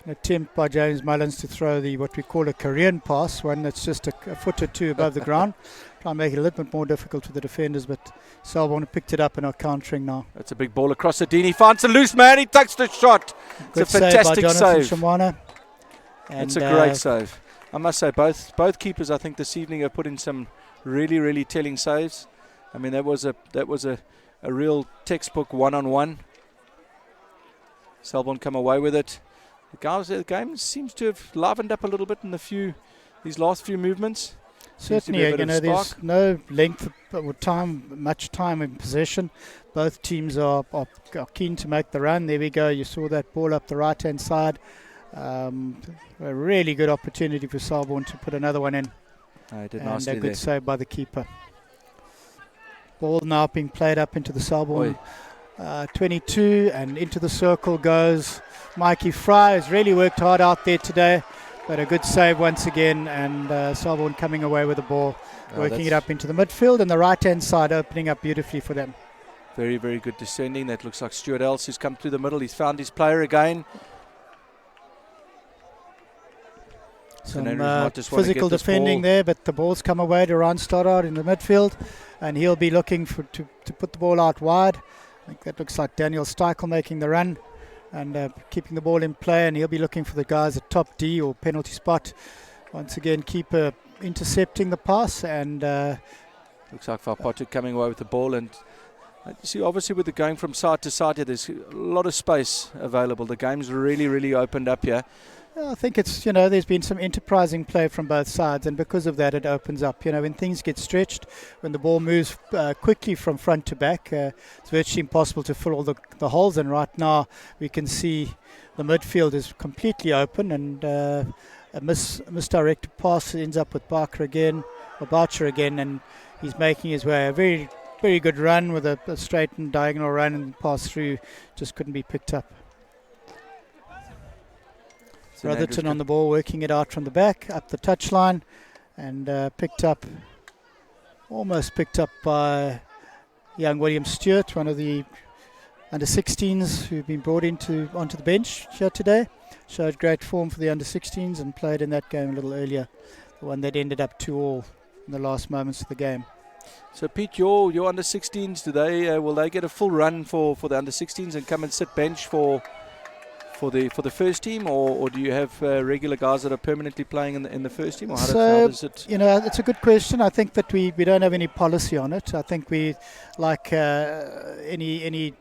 An attempt by James Mullins to throw what we call a Korean pass, one that's just a foot or two above the ground. Try and make it a little bit more difficult for the defenders, but Selborne have picked it up and are countering now. That's a big ball across the Dean. He finds a loose man. He takes the shot. It's a fantastic save. Shamwana. It's a great save. I must say, both keepers, I think, this evening have put in some really, really telling saves. I mean, that was a real textbook one-on-one. Selborne come away with it. The game seems to have livened up a little bit in these last few movements. Certainly, there's no length or much time in possession. Both teams are keen to make the run. There we go. You saw that ball up the right-hand side. A really good opportunity for Selborne to put another one in. And a good save by the keeper. Ball now being played up into the Selborne 22, and into the circle goes Mikey Fry. Has really worked hard out there today, but a good save once again, and Selborne coming away with the ball, working it up into the midfield, and the right-hand side opening up beautifully for them. Very, very good descending. That looks like Stuart Else, who's come through the middle. He's found his player again. Some physical defending there, but the ball's come away to Ron Stoddard in the midfield, and he'll be looking to put the ball out wide. I think that looks like Daniel Steichel making the run and keeping the ball in play, and he'll be looking for the guys at top D or penalty spot. Once again, keeper intercepting the pass, and looks like Vapatu coming away with the ball. And you see, obviously, with the going from side to side here, there's a lot of space available. The game's really, really opened up here. I think it's, there's been some enterprising play from both sides, and because of that it opens up. When things get stretched, when the ball moves quickly from front to back, it's virtually impossible to fill all the holes, and right now we can see the midfield is completely open, and a misdirected pass ends up with Boucher again, and he's making his way. A very, very good run with a straight and diagonal run, and pass through just couldn't be picked up. Rutherton on the ball, working it out from the back, up the touchline, and almost picked up by young William Stewart, one of the under-16s who've been brought onto the bench here today. Showed great form for the under-16s and played in that game a little earlier, the one that ended up 2-2 in the last moments of the game. So Pete, your under-16s, will they get a full run for the under-16s and come and sit bench for the first team, or do you have regular guys that are permanently playing in the first team, or how does it? It's a good question. I think that we don't have any policy on it. I think we, like any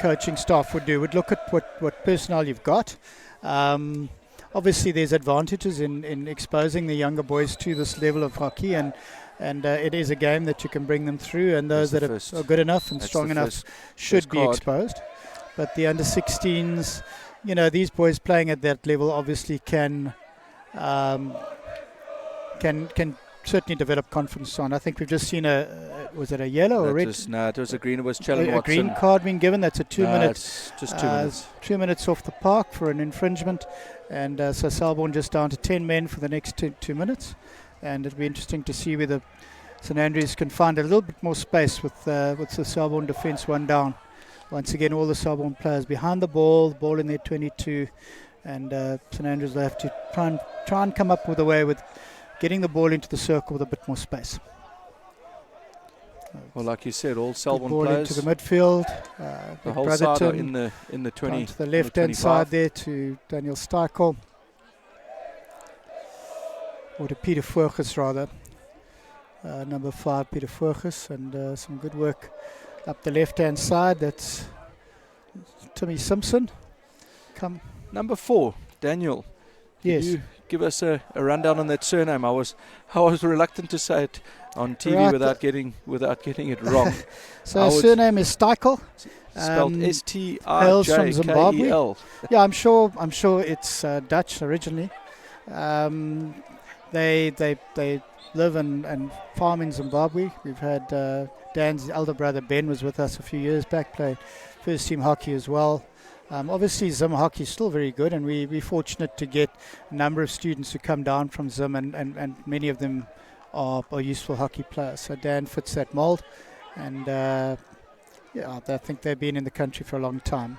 coaching staff would do, would look at what personnel you've got. Obviously, there's advantages in exposing the younger boys to this level of hockey, and it is a game that you can bring them through, and those that are good enough and strong enough should be exposed. But the under-16s, these boys playing at that level obviously can certainly develop confidence on. I think we've just seen was it a yellow or red? It was a green. It was Challen Watson. A green card being given. That's a 2 minute. Just 2 minutes. 2 minutes off the park for an infringement, and so Selborne just down to 10 men for the next 2 minutes, and it'll be interesting to see whether St Andrews can find a little bit more space with the Selborne defence one down. Once again, all the Selborne players behind the ball in their 22, and St Andrews will have to try and come up with a way with getting the ball into the circle with a bit more space. Well, like you said, all Selborne ball players into the midfield. the whole side are in the 20. To the left-hand side there to Daniel Steichel, or to Peter Voorges rather. Number 5, Peter Voorges, and some good work up the left-hand side. That's Timmy Simpson. Number 4, Daniel. Yes. Can you give us a rundown on that surname? I was reluctant to say it on TV right. without getting it wrong. So his surname is Steichel. Spelled hails from Zimbabwe. Steichel. Yeah, I'm sure it's Dutch originally. They live and farm in Zimbabwe. We've had Dan's elder brother Ben was with us a few years back, played first team hockey as well. Obviously Zim hockey is still very good, and we're fortunate to get a number of students who come down from Zim, and many of them are useful hockey players. So Dan fits that mould, and I think they've been in the country for a long time.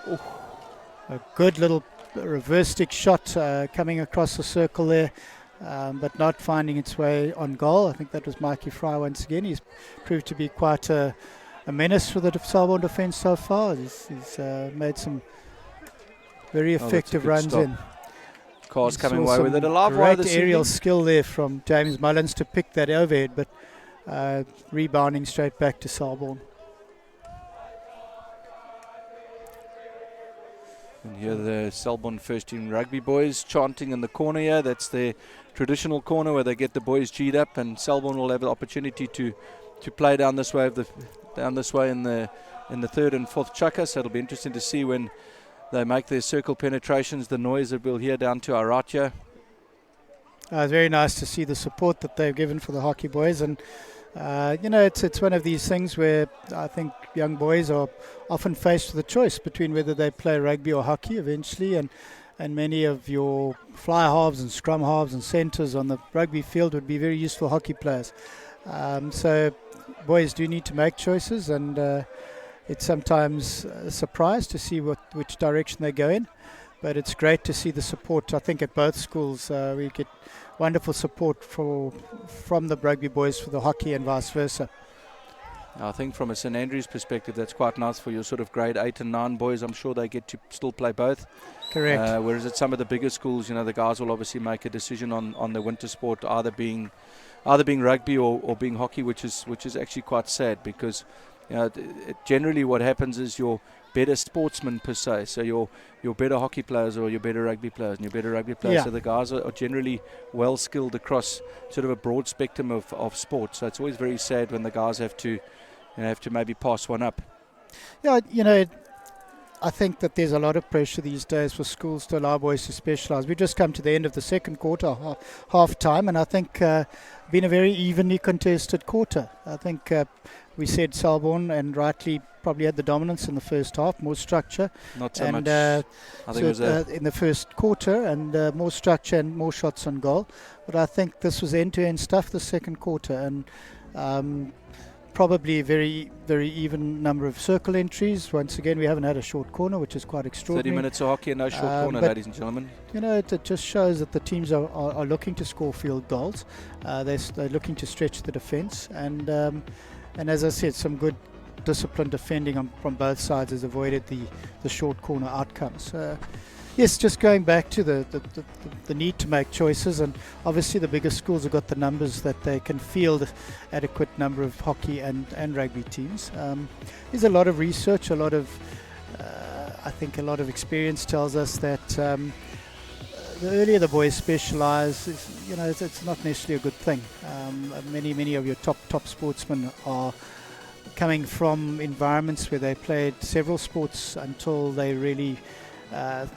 A good little reverse stick shot coming across the circle there, but not finding its way on goal. I think that was Mikey Fry once again. He's proved to be quite a menace for the Selborne defence so far. He's made some very effective runs stop. in. Cars coming away with it. A live wire great this aerial evening. skill there from James Mullins to pick that overhead, but rebounding straight back to Selborne. And here the Selborne first team rugby boys chanting in the corner here. That's their traditional corner where they get the boys G'd up, and Selborne will have the opportunity to play down this way in the third and fourth chucker. So it'll be interesting to see when they make their circle penetrations, the noise that we'll hear down to our right here. It's very nice to see the support that they've given for the hockey boys, and it's one of these things where I think young boys are often faced with a choice between whether they play rugby or hockey eventually, and many of your fly halves and scrum halves and centres on the rugby field would be very useful hockey players. So boys do need to make choices, and it's sometimes a surprise to see which direction they go in. But it's great to see the support. I think at both schools we get wonderful support from the rugby boys for the hockey and vice versa. I think from a St Andrews perspective, that's quite nice for your sort of grade 8 and 9 boys. I'm sure they get to still play both. Correct. Whereas at some of the bigger schools, the guys will obviously make a decision on the winter sport, either being rugby or being hockey, which is actually quite sad, because generally what happens is your better sportsmen per se, so your better hockey players or your better rugby players, and your better rugby players. Yeah. So the guys are generally well skilled across sort of a broad spectrum of sports. So it's always very sad when the guys have to maybe pass one up. Yeah, I think that there's a lot of pressure these days for schools to allow boys to specialise. We've just come to the end of the second quarter, half time, and I think been a very evenly contested quarter. I think we said Selborne, and rightly, probably had the dominance in the first half, more structure. Not so and, much. I think it was in the first quarter, and more structure and more shots on goal. But I think this was end-to-end stuff the second quarter, and probably a very, very even number of circle entries. Once again, we haven't had a short corner, which is quite extraordinary. 30 minutes of hockey and no short corner, ladies and gentlemen. It just shows that the teams are looking to score field goals. They're looking to stretch the defence, and as I said, some good disciplined defending from both sides has avoided the short corner outcomes. Yes, just going back to the need to make choices, and obviously the bigger schools have got the numbers that they can field adequate number of hockey and rugby teams. There's a lot of research, I think a lot of experience tells us that the earlier the boys specialise, it's not necessarily a good thing. Many of your top sportsmen are coming from environments where they played several sports until they really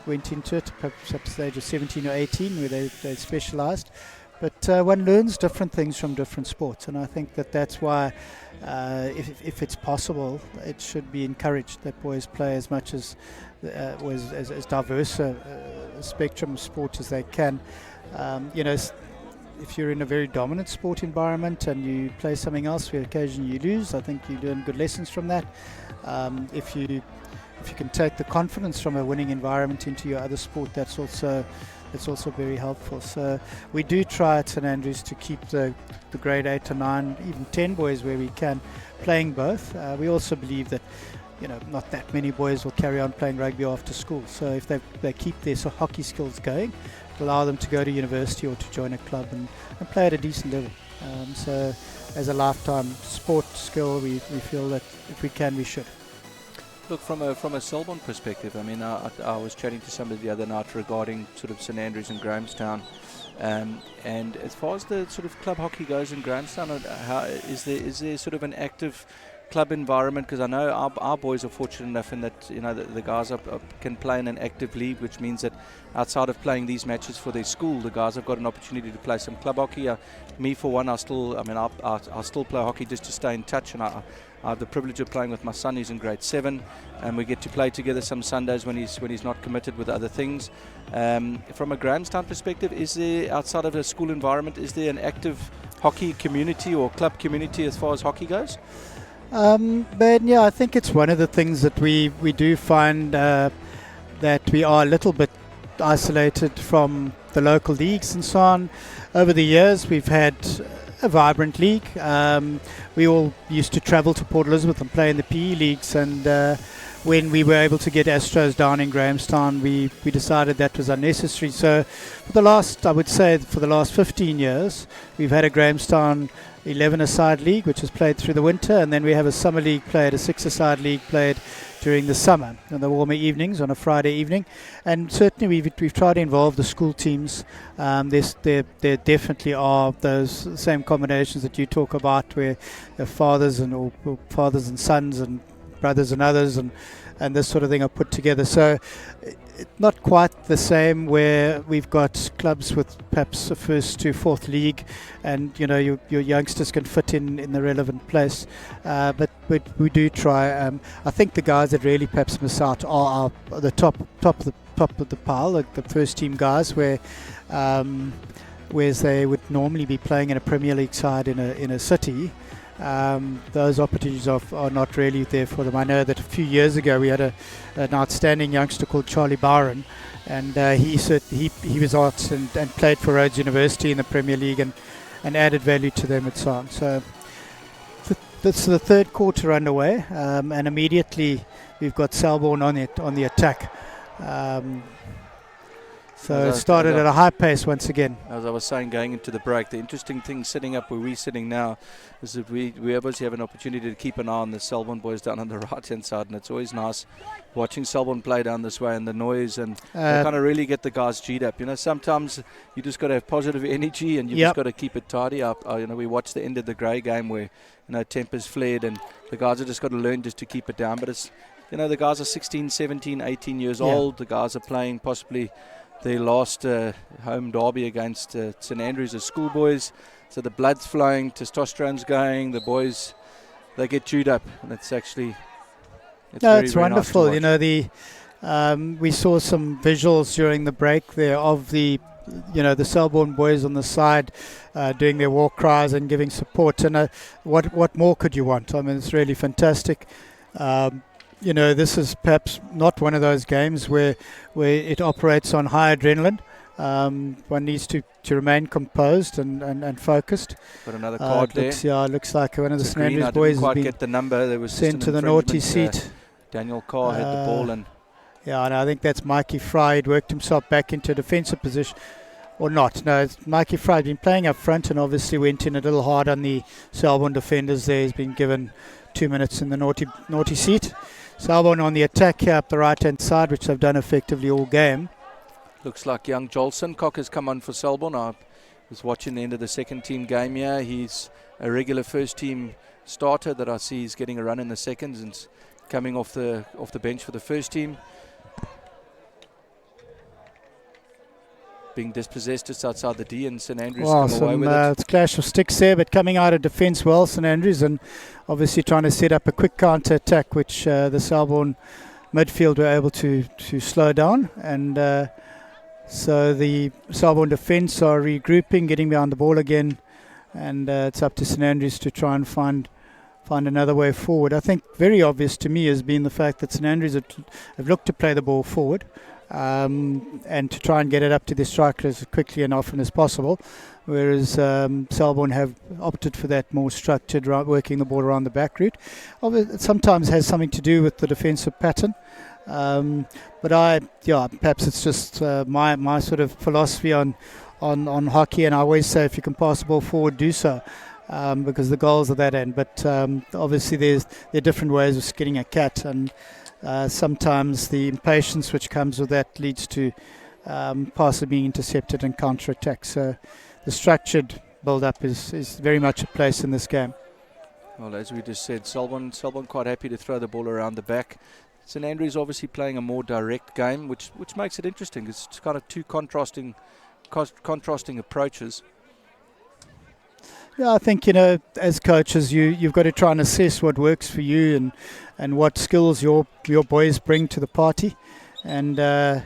went into it, perhaps at the age of 17 or 18, where they specialised. But one learns different things from different sports, and I think that's why, if it's possible, it should be encouraged that boys play as much as diverse a spectrum of sport as they can. If you're in a very dominant sport environment and you play something else where occasionally you lose, I think you learn good lessons from that. If you can take the confidence from a winning environment into your other sport, that's also very helpful. So we do try at St Andrews to keep the grade 8 to 9, even 10 boys where we can, playing both. We also believe that not that many boys will carry on playing rugby after school. So if they keep their hockey skills going, it'll allow them to go to university or to join a club and play at a decent level. So as a lifetime sport skill, we feel that if we can, we should. Look, from a Selborne perspective, I mean, I was chatting to somebody the other night regarding sort of St Andrews and Grahamstown, and as far as the sort of club hockey goes in Grahamstown, is there sort of an active club environment? Because I know our boys are fortunate enough in that the guys can play in an active league, which means that outside of playing these matches for their school, the guys have got an opportunity to play some club hockey. Me for one, I still play hockey just to stay in touch, and I have the privilege of playing with my son who's in grade 7, and we get to play together some Sundays when he's not committed with other things. From a Grahamstown perspective, is there, outside of a school environment, is there an active hockey community or club community as far as hockey goes? But yeah, I think it's one of the things that we do find that we are a little bit isolated from the local leagues and so on. Over the years, we've had a vibrant league. We all used to travel to Port Elizabeth and play in the PE leagues, and when we were able to get Astros down in Grahamstown, we decided that was unnecessary. So for the last 15 years, we've had a Grahamstown 11-a-side league, which is played through the winter, and then we have a summer league played, a 6-a-side league played during the summer, in the warmer evenings on a Friday evening. And certainly we've tried to involve the school teams. There definitely are those same combinations that you talk about, where fathers or fathers and sons and brothers and others and this sort of thing are put together. So not quite the same where we've got clubs with perhaps a first to fourth league, and your youngsters can fit in the relevant place. But we do try. I think the guys that really perhaps miss out are the top of the pile, like the first team guys, where whereas they would normally be playing in a Premier League side in a city. Those opportunities are not really there for them. I know that a few years ago we had an outstanding youngster called Charlie Byron, and he was out and played for Rhodes University in the Premier League and added value to them and so on. So that's the third quarter underway, and immediately we've got Selborne on the attack. So it started at a high pace once again. As I was saying, going into the break, the interesting thing sitting up where we're sitting now is that we obviously have an opportunity to keep an eye on the Selborne boys down on the right-hand side, and it's always nice watching Selborne play down this way and the noise, and they kind of really get the guys G'd up. You know, sometimes you just got to have positive energy, and you just got to keep it tidy up. You know, we watched the end of the Grey game where, you know, tempers flared, and the guys have just got to learn just to keep it down. But it's, you know, the guys are 16, 17, 18 years old. The guys are playing possibly their last home derby against St Andrews as schoolboys. So the blood's flowing, testosterone's going, the boys, they get chewed up. And it's actually, it's very Nice wonderful. to watch. You know, we saw some visuals during the break there of the Selborne boys on the side doing their war cries and giving support. And what more could you want? I mean, it's really fantastic. You know, this is perhaps not one of those games where it operates on high adrenaline. One needs to remain composed and focused. Got another card there. Looks like one of the It's St Andrews green. I boys didn't has quite been get the number. There was sent just to an the naughty infringement. seat. Daniel Carr had the ball, and Yeah, and I think that's Mikey Fry. He'd worked himself back into a defensive position. Or not. No, it's Mikey Fry had been playing up front and obviously went in a little hard on the Selborne defenders there. He's been given 2 minutes in the naughty seat. Selborne on the attack here up the right-hand side, which they've done effectively all game. looks like young Jolson Cock has come on for Selborne. I was watching the end of the second team game here. He's a regular first team starter that I see is getting a run in the seconds and coming off the bench for the first team. Being dispossessed just outside the D, and St Andrews come away with it. It's clash of sticks there, but coming out of defence well, St Andrews, and obviously trying to set up a quick counter attack, which the Selborne midfield were able to slow down. And so the Selborne defence are regrouping, getting behind the ball again, and it's up to St Andrews to try and find another way forward. I think very obvious to me has been the fact that St Andrews have looked to play the ball forward. And to try and get it up to the strikers as quickly and often as possible, whereas Selborne have opted for that more structured, working the ball around the back route. It sometimes has something to do with the defensive pattern, but perhaps it's just my sort of philosophy on hockey, and I always say if you can pass the ball forward, do so. Because the goals are that end, but obviously there are different ways of skinning a cat, and sometimes the impatience which comes with that leads to passes being intercepted and counter-attack. So the structured build-up is very much a place in this game. Well, as we just said, Selborne quite happy to throw the ball around the back. St Andrews obviously playing a more direct game, which makes it interesting. It's kind of two contrasting approaches. Yeah, I think, as coaches, you've got to try and assess what works for you and what skills your boys bring to the party. And there's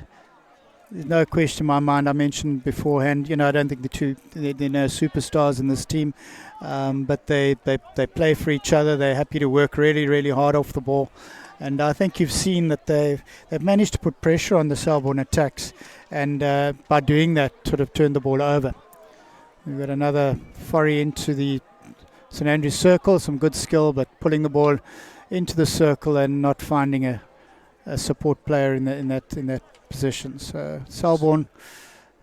no question in my mind. I mentioned beforehand, I don't think there are no superstars in this team, but they play for each other. They're happy to work really, really hard off the ball. And I think you've seen that they've managed to put pressure on the Selborne attacks, and by doing that, sort of turned the ball over. We've got another foray into the St Andrews circle, some good skill, but pulling the ball into the circle and not finding a support player in that position. So Selborne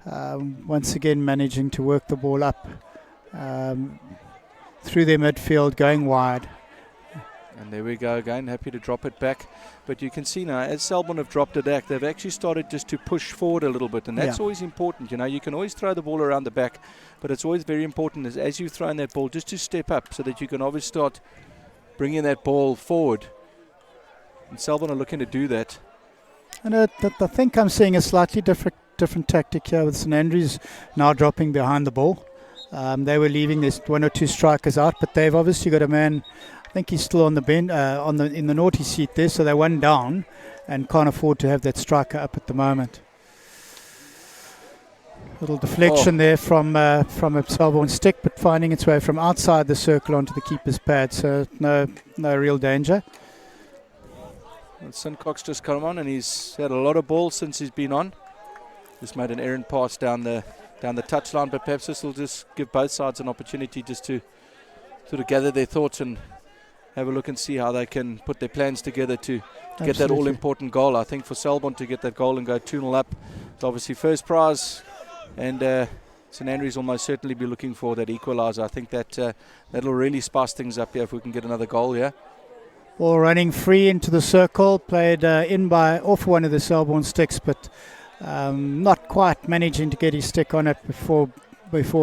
once again managing to work the ball up through their midfield, going wide. And there we go again, happy to drop it back. But you can see now, as Selborne have dropped it back, they've actually started just to push forward a little bit, and that's always important. You can always throw the ball around the back, but it's always very important as you're throwing that ball just to step up so that you can obviously start bringing that ball forward. And Selborne are looking to do that. And I think I'm seeing a slightly different tactic here with St Andrews now dropping behind the ball. They were leaving this one or two strikers out, but they've obviously got a man. I think he's still on the bench, in the naughty seat there, so they're one down and can't afford to have that striker up at the moment. Little deflection there from a Selborne stick, but finding its way from outside the circle onto the keeper's pad, so no real danger. And Sincock's just come on, and he's had a lot of balls since he's been on. Just made an errant pass down the touchline, but perhaps this will just give both sides an opportunity just to sort of gather their thoughts and have a look and see how they can put their plans together to get that all-important goal. I think for Selborne to get that goal and go 2-0 up, it's obviously first prize, and St Andrews will most certainly be looking for that equaliser. I think that that'll really spice things up here if we can get another goal here. Ball running free into the circle, played off one of the Selborne sticks, but not quite managing to get his stick on it before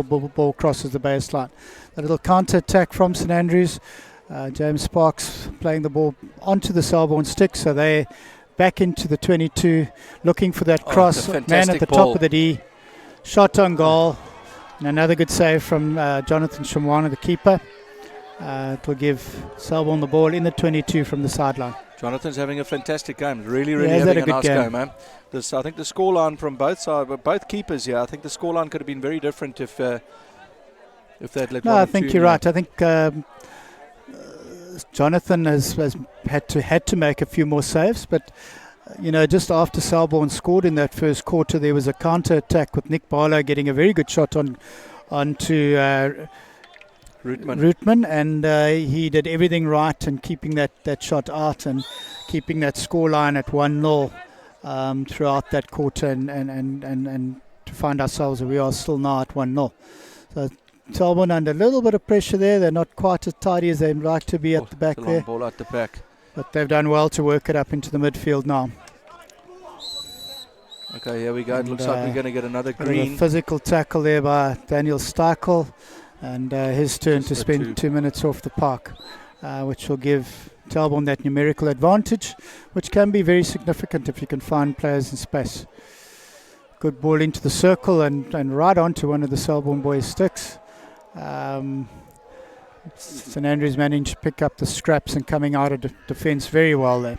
ball crosses the baseline. A little counter attack from St Andrews. James Sparks playing the ball onto the Selborne stick, so they back into the 22, looking for that cross. Man at the top of the D, shot on goal, and another good save from Jonathan Shamwana, the keeper. It will give Selborne the ball in the 22 from the sideline. Jonathan's having a fantastic game. Really having a nice game, man. I think the scoreline from both sides, both keepers here, I think the scoreline could have been very different if they'd let No, I think you're right. I think Jonathan has had to make a few more saves, but just after Selborne scored in that first quarter, there was a counter attack with Nick Barlow getting a very good shot onto Rootman, and he did everything right and keeping that shot out and keeping that scoreline at 1-0 throughout that quarter, and to find ourselves where we are still now at 1-0. So Selborne under a little bit of pressure there. They're not quite as tidy as they'd like to be at the back there. Ball at the back. But they've done well to work it up into the midfield now. Okay, here we go. It looks like we're going to get another green. A physical tackle there by Daniel Steichel, and his turn to spend 2 minutes off the park, which will give Selborne that numerical advantage, which can be very significant if you can find players in space. Good ball into the circle and right onto one of the Selborne boys' sticks. St Andrews managed to pick up the scraps and coming out of defence very well there.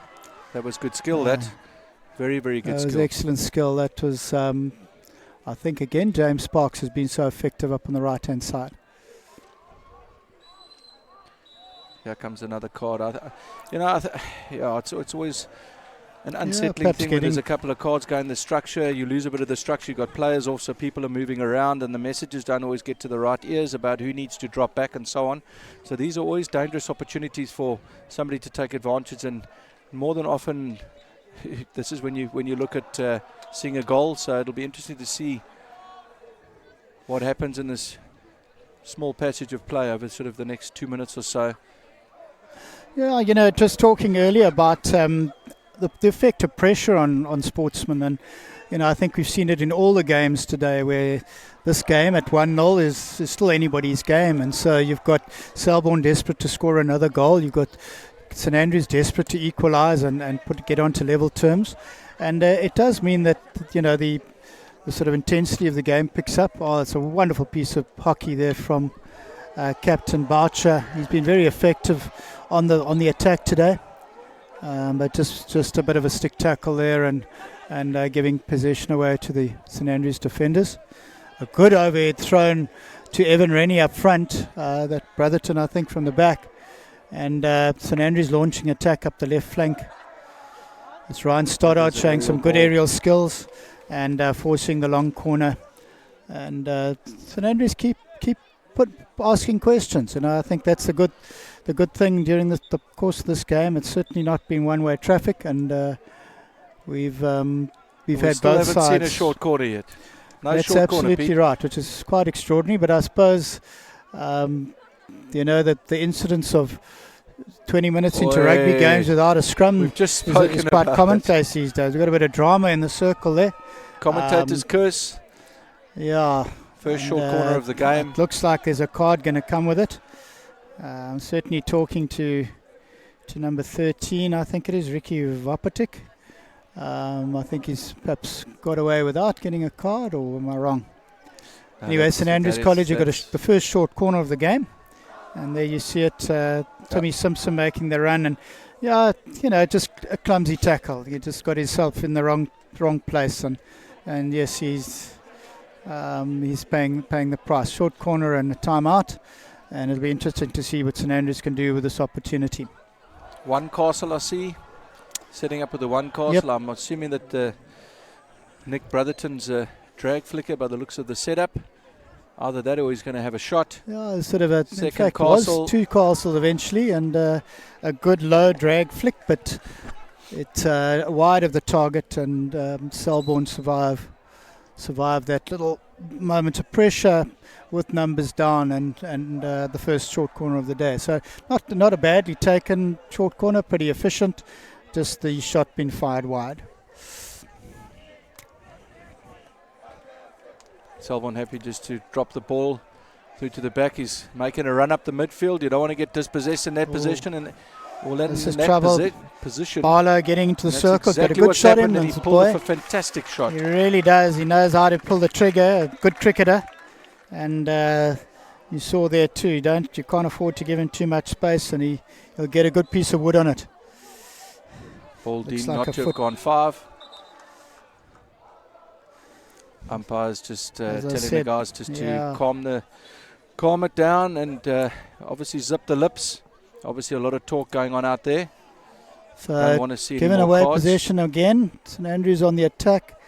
That was good skill, that. Very good skill. That was excellent skill. That was, I think, again, James Sparks has been so effective up on the right-hand side. Here comes another card. It's always an unsettling thing when there's a couple of cards going the structure. You lose a bit of the structure. You've got players off, so people are moving around, and the messages don't always get to the right ears about who needs to drop back and so on. So these are always dangerous opportunities for somebody to take advantage, and more than often this is when you look at seeing a goal. So it'll be interesting to see what happens in this small passage of play over sort of the next 2 minutes or so. Yeah, just talking earlier about the effect of pressure on sportsmen, and I think we've seen it in all the games today, where this game at 1-0 is still anybody's game, and so you've got Selborne desperate to score another goal, you've got St Andrews desperate to equalise and get on to level terms, and it does mean that the sort of intensity of the game picks up. It's a wonderful piece of hockey there from Captain Boucher. He's been very effective on the attack today. But just a bit of a stick tackle there and giving possession away to the St Andrews defenders. A good overhead thrown to Evan Rennie up front, that Brotherton I think from the back, and St Andrews launching attack up the left flank. It's Ryan Stoddard showing some good aerial skills and forcing the long corner, and St Andrews keep asking questions, and I think that's the good thing during the course of this game. It's certainly not been one-way traffic, and we've had both sides. Haven't seen a short corner yet. That's absolutely right, which is quite extraordinary. But I suppose that the incidence of 20 minutes into rugby games without a scrum is quite commonplace these days. We've got a bit of drama in the circle there. Commentator's curse. Yeah. First short corner of the game. It looks like there's a card going to come with it. I'm certainly talking to number 13, I think it is, Ricky Vapatik. I think he's perhaps got away without getting a card, or am I wrong? Anyway, St Andrews College, you've got the first short corner of the game. And there you see it, Tommy Simpson making the run. And, just a clumsy tackle. He just got himself in the wrong place. And yes, he's he's paying the price. Short corner and a timeout, and it'll be interesting to see what St Andrews can do with this opportunity. One Castle, I see, setting up with the one Castle. Yep. I'm assuming that Nick Brotherton's a drag flicker by the looks of the setup. Either that or he's going to have a shot. Yeah, it's sort of a, in Second fact, Castle. was two Castles eventually, and a good low drag flick, but it's wide of the target, and Selborne survived that little moment of pressure with numbers down, and the first short corner of the day. So not a badly taken short corner, pretty efficient, just the shot being fired wide. Selborne happy just to drop the ball through to the back. He's making a run up the midfield. You don't want to get dispossessed in that position, and this is trouble. Position. Barlow getting into the That's circle, exactly got a good what's shot in. happened, and That's he a pulled boy. off a fantastic shot. He really does. He knows how to pull the trigger. A good cricketer, and you saw there too. You can't afford to give him too much space, and he'll get a good piece of wood on it. Ball Looks deemed like not a to have foot. gone 5. Umpires just As I telling the said, guys just yeah. to calm it down, and obviously zip the lips. Obviously a lot of talk going on out there. Don't So want to see any giving more away cards. possession again. St Andrews on the attack.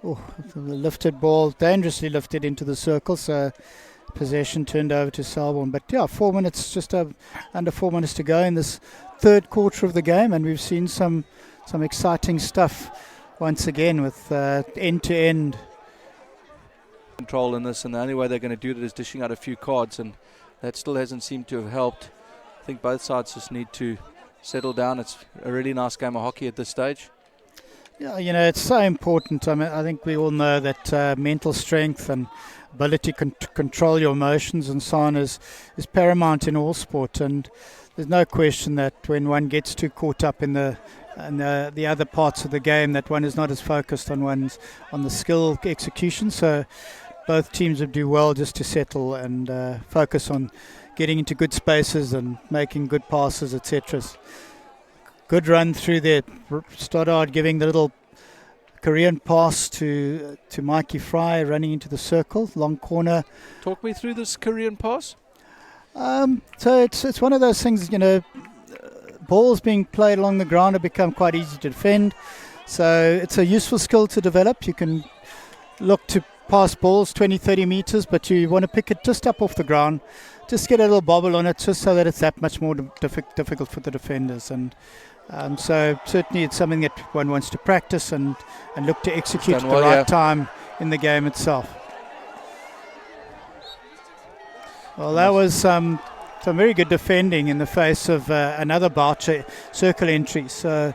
Oh, the lifted ball, dangerously lifted into the circle. So possession turned over to Selborne. But yeah, 4 minutes, just under 4 minutes to go in this third quarter of the game, and we've seen some exciting stuff once again with end-to-end control in this, and the only way they're going to do it is dishing out a few cards, and that still hasn't seemed to have helped. I think both sides just need to settle down. It's a really nice game of hockey at this stage. Yeah, it's so important. I mean, I think we all know that mental strength and ability to control your emotions and so on is paramount in all sport. And there's no question that when one gets too caught up in the other parts of the game, that one is not as focused on the skill execution. So both teams would do well just to settle and focus on getting into good spaces and making good passes, etc. Good run through there. Stoddard giving the little Korean pass to Mikey Fry, running into the circle, long corner. Talk me through this Korean pass. So it's one of those things, balls being played along the ground have become quite easy to defend. So it's a useful skill to develop. You can look to pass balls 20, 30 meters, but you want to pick it just up off the ground. Just get a little bobble on it, just so that it's that much more difficult for the defenders. And so certainly it's something that one wants to practice and look to execute at the right time in the game itself. Well, that was some very good defending in the face of another Boucher circle entry. So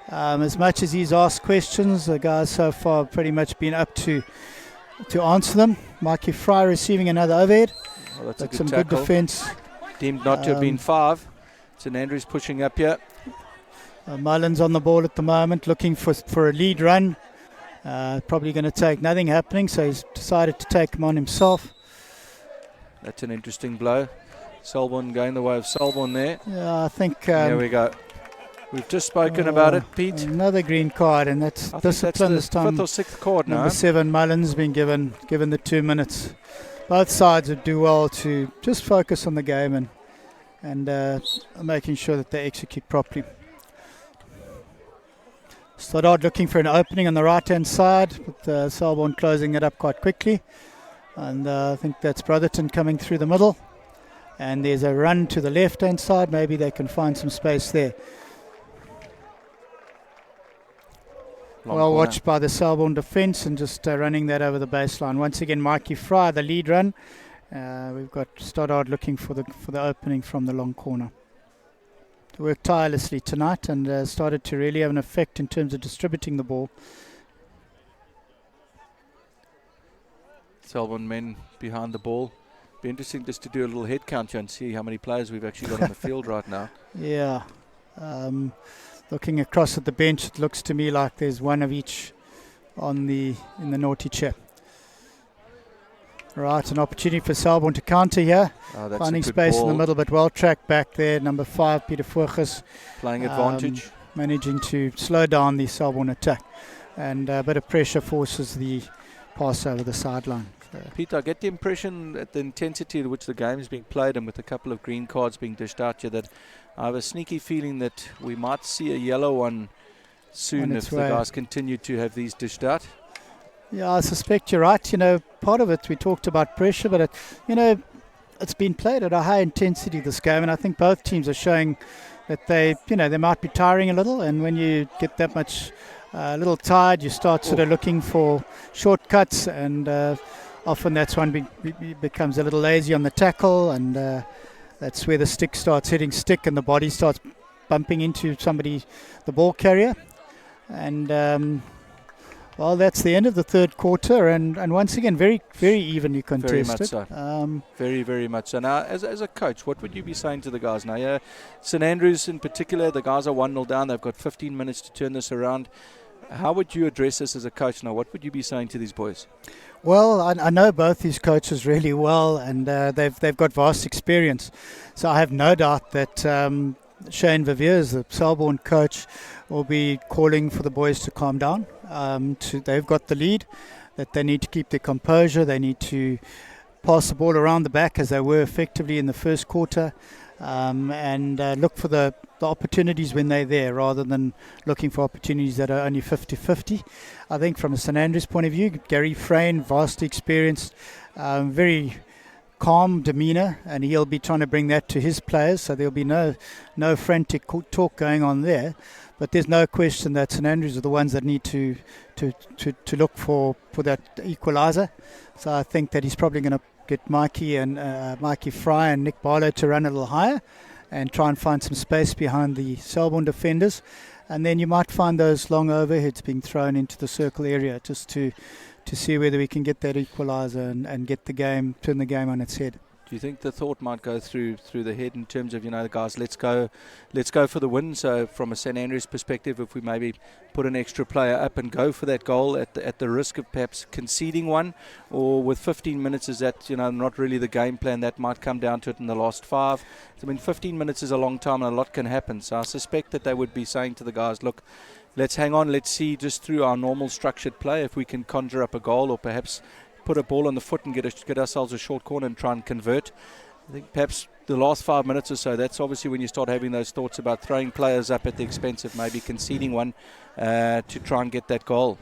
as much as he's asked questions, the guys so far have pretty much been up to answer them. Mikey Fry receiving another overhead. Well, that's Some good defence. Deemed not to have been 5. St Andrews pushing up here. Mullins on the ball at the moment, looking for a lead run. Probably going to take nothing happening, so he's decided to take him on himself. That's an interesting blow. Selborne going the way of Selborne there. Yeah, I think... There we go. We've just spoken about it, Pete. Another green card, and that's discipline this time. 5th or 6th card now. Number 7, Mullins, been given the 2 minutes. Both sides would do well to just focus on the game and making sure that they execute properly. Stoddard looking for an opening on the right-hand side, with Selborne closing it up quite quickly. And I think that's Brotherton coming through the middle. And there's a run to the left-hand side. Maybe they can find some space there. Well watched by the Selborne defence, and just running that over the baseline. Once again, Mikey Fry, the lead run. We've got Stoddard looking for the opening from the long corner. They worked tirelessly tonight and started to really have an effect in terms of distributing the ball. Selborne men behind the ball. Be interesting just to do a little head count here and see how many players we've actually got on the field right now. Yeah. Looking across at the bench, it looks to me like there's one of each in the naughty chair. Right, an opportunity for Selborne to counter here. That's finding a good space ball. in the middle, but well tracked back there. Number 5, Peter Forges, Playing advantage. managing to slow down the Selborne attack. And a bit of pressure forces the pass over the sideline. So. Peter, I get the impression at the intensity at which the game is being played and with a couple of green cards being dished out here that I have a sneaky feeling that we might see a yellow one soon if the guys continue to have these dished out. Yeah, I suspect you're right. You know, part of it, we talked about pressure, but, it's been played at a high intensity, this game, and I think both teams are showing that they might be tiring a little, and when you get that much a little tired, you start sort of looking for shortcuts, and often that's when becomes a little lazy on the tackle, and that's where the stick starts hitting stick and the body starts bumping into somebody, the ball carrier. And well, that's the end of the third quarter, and once again, very, very evenly contested. Very much so. Very, very much so. Now, as a coach, what would you be saying to the guys now? Yeah, St Andrews in particular, the guys are 1-0 down. They've got 15 minutes to turn this around. How would you address this as a coach now? What would you be saying to these boys? Well, I know both these coaches really well, and they've got vast experience. So I have no doubt that Shane Viviers, the Selborne coach, will be calling for the boys to calm down. They've got the lead, that they need to keep their composure. They need to pass the ball around the back as they were effectively in the first quarter, and look for the opportunities when they're there rather than looking for opportunities that are only 50-50. I think from a St Andrews point of view, Gary Frayne, vastly experienced, very calm demeanour, and he'll be trying to bring that to his players, so there'll be no frantic talk going on there. But there's no question that St Andrews are the ones that need to look for that equaliser. So I think that he's probably going to get Mikey Fry and Nick Barlow to run a little higher and try and find some space behind the Selborne defenders. And then you might find those long overheads being thrown into the circle area just to see whether we can get that equaliser and get turn the game on its head. Do you think the thought might go through the head in terms of, the guys, let's go for the win? So from a St Andrews perspective, if we maybe put an extra player up and go for that goal at the risk of perhaps conceding one, or with 15 minutes, is that, not really the game plan? That might come down to it in the last 5. I mean, 15 minutes is a long time and a lot can happen. So I suspect that they would be saying to the guys, look, let's hang on, let's see just through our normal structured play if we can conjure up a goal or perhaps put a ball on the foot and get ourselves a short corner and try and convert. I think perhaps the last 5 minutes or so, that's obviously when you start having those thoughts about throwing players up at the expense of maybe conceding one to try and get that goal.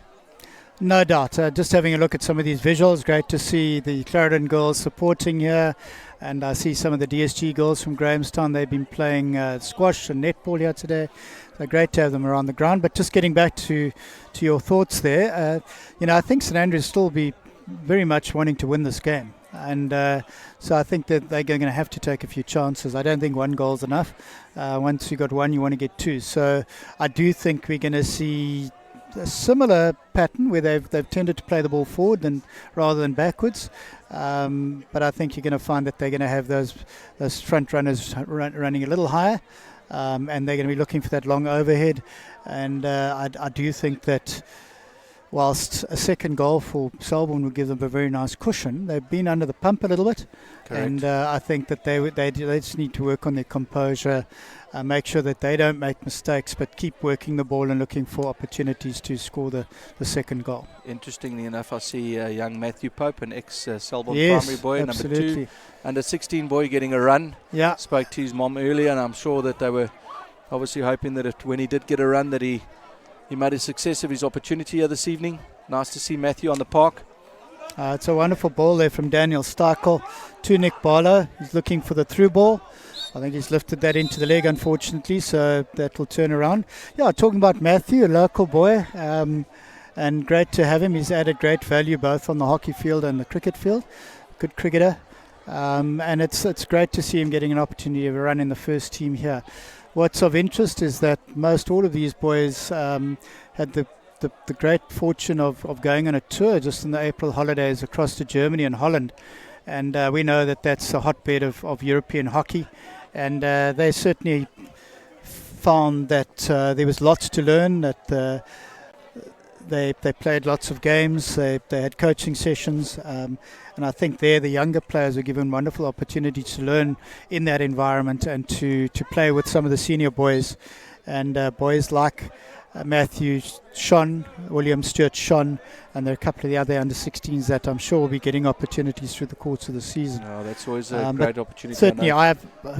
No doubt. Just having a look at some of these visuals, great to see the Clarendon girls supporting here, and I see some of the DSG girls from Grahamstown. They've been playing squash and netball here today. So great to have them around the ground. But just getting back to your thoughts there, I think St Andrews still be very much wanting to win this game, and so I think that they're going to have to take a few chances. I don't think one goal's enough. Once you got one, you want to get two. So I do think we're going to see a similar pattern where they've tended to play the ball forward rather than backwards. But I think you're going to find that they're going to have those front runners running a little higher, and they're going to be looking for that long overhead. And I do think that whilst a second goal for Selborne would give them a very nice cushion, they've been under the pump a little bit. Correct. And I think that they just need to work on their composure, make sure that they don't make mistakes, but keep working the ball and looking for opportunities to score the second goal. Interestingly enough, I see young Matthew Pope, an ex-Selborne primary boy, absolutely. number 2, under 16 boy getting a run. Yeah. Spoke to his mom earlier, and I'm sure that they were obviously hoping that when he did get a run that he made a success of his opportunity here this evening. Nice to see Matthew on the park. It's a wonderful ball there from Daniel Steichel to Nick Barlow. He's looking for the through ball. I think he's lifted that into the leg, unfortunately, so that will turn around. Yeah, talking about Matthew, a local boy, and great to have him. He's added great value both on the hockey field and the cricket field. Good cricketer. And it's great to see him getting an opportunity of a run in the first team here. What's of interest is that most all of these boys had the great fortune of going on a tour just in the April holidays across to Germany and Holland. And we know that that's a hotbed of European hockey. And they certainly found that there was lots to learn, that they played lots of games, they had coaching sessions, and I think there the younger players were given wonderful opportunities to learn in that environment and to play with some of the senior boys. And boys like Matthew shone, William Stewart shone, and there are a couple of the other under-16s that I'm sure will be getting opportunities through the course of the season. No, that's always a great opportunity. Certainly,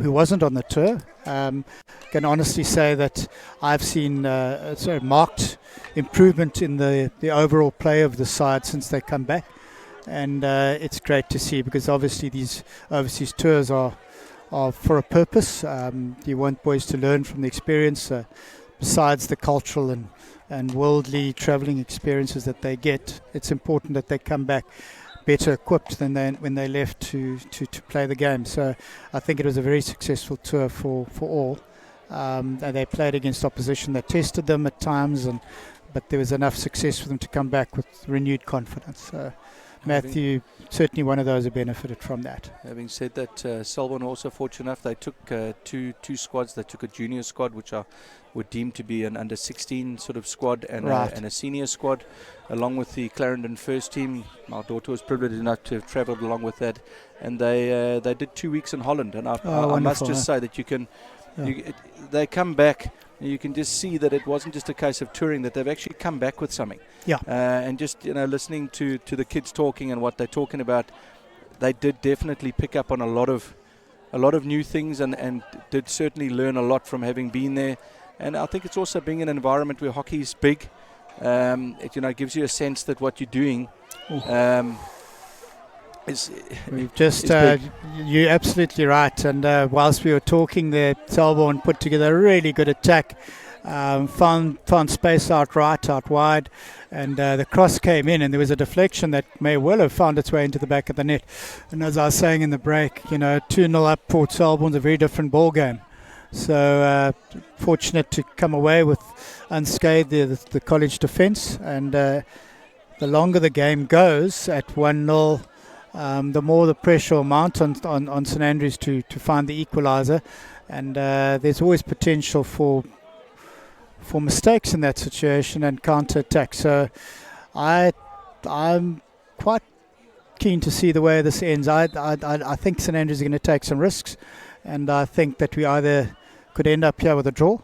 who wasn't on the tour, can honestly say that I've seen a sort of marked improvement in the overall play of the side since they come back, and it's great to see, because obviously these overseas tours are for a purpose. You want boys to learn from the experience. Besides the cultural and worldly travelling experiences that they get, it's important that they come back better equipped than when they left to play the game. So I think it was a very successful tour for all. And they played against opposition that tested them at times, but there was enough success for them to come back with renewed confidence. So Matthew, certainly one of those who benefited from that. Having said that, Selborne also fortunate enough, they took two squads. They took a junior squad, which were deemed to be an under-16 sort of squad, and a senior squad, along with the Clarendon first team. My daughter was privileged enough to have travelled along with that, and they did 2 weeks in Holland. And I must just say that they come back. You can just see that it wasn't just a case of touring, that they've actually come back with something. Yeah. And just listening to the kids talking and what they're talking about, they did definitely pick up on a lot of new things, and did certainly learn a lot from having been there. And I think it's also being in an environment where hockey is big. It gives you a sense that what you're doing you're absolutely right. And whilst we were talking there, Selborne put together a really good attack. Found space out wide, and the cross came in, and there was a deflection that may well have found its way into the back of the net. And as I was saying in the break, 2-0 up for Selborne's a very different ball game. So fortunate to come away with unscathed the college defence, and the longer the game goes at 1-0, the more the pressure will mount on St Andrews to find the equaliser, and there's always potential for mistakes in that situation and counter-attack. So I'm quite keen to see the way this ends. I think St Andrews are going to take some risks, and I think that we either could end up here with a draw,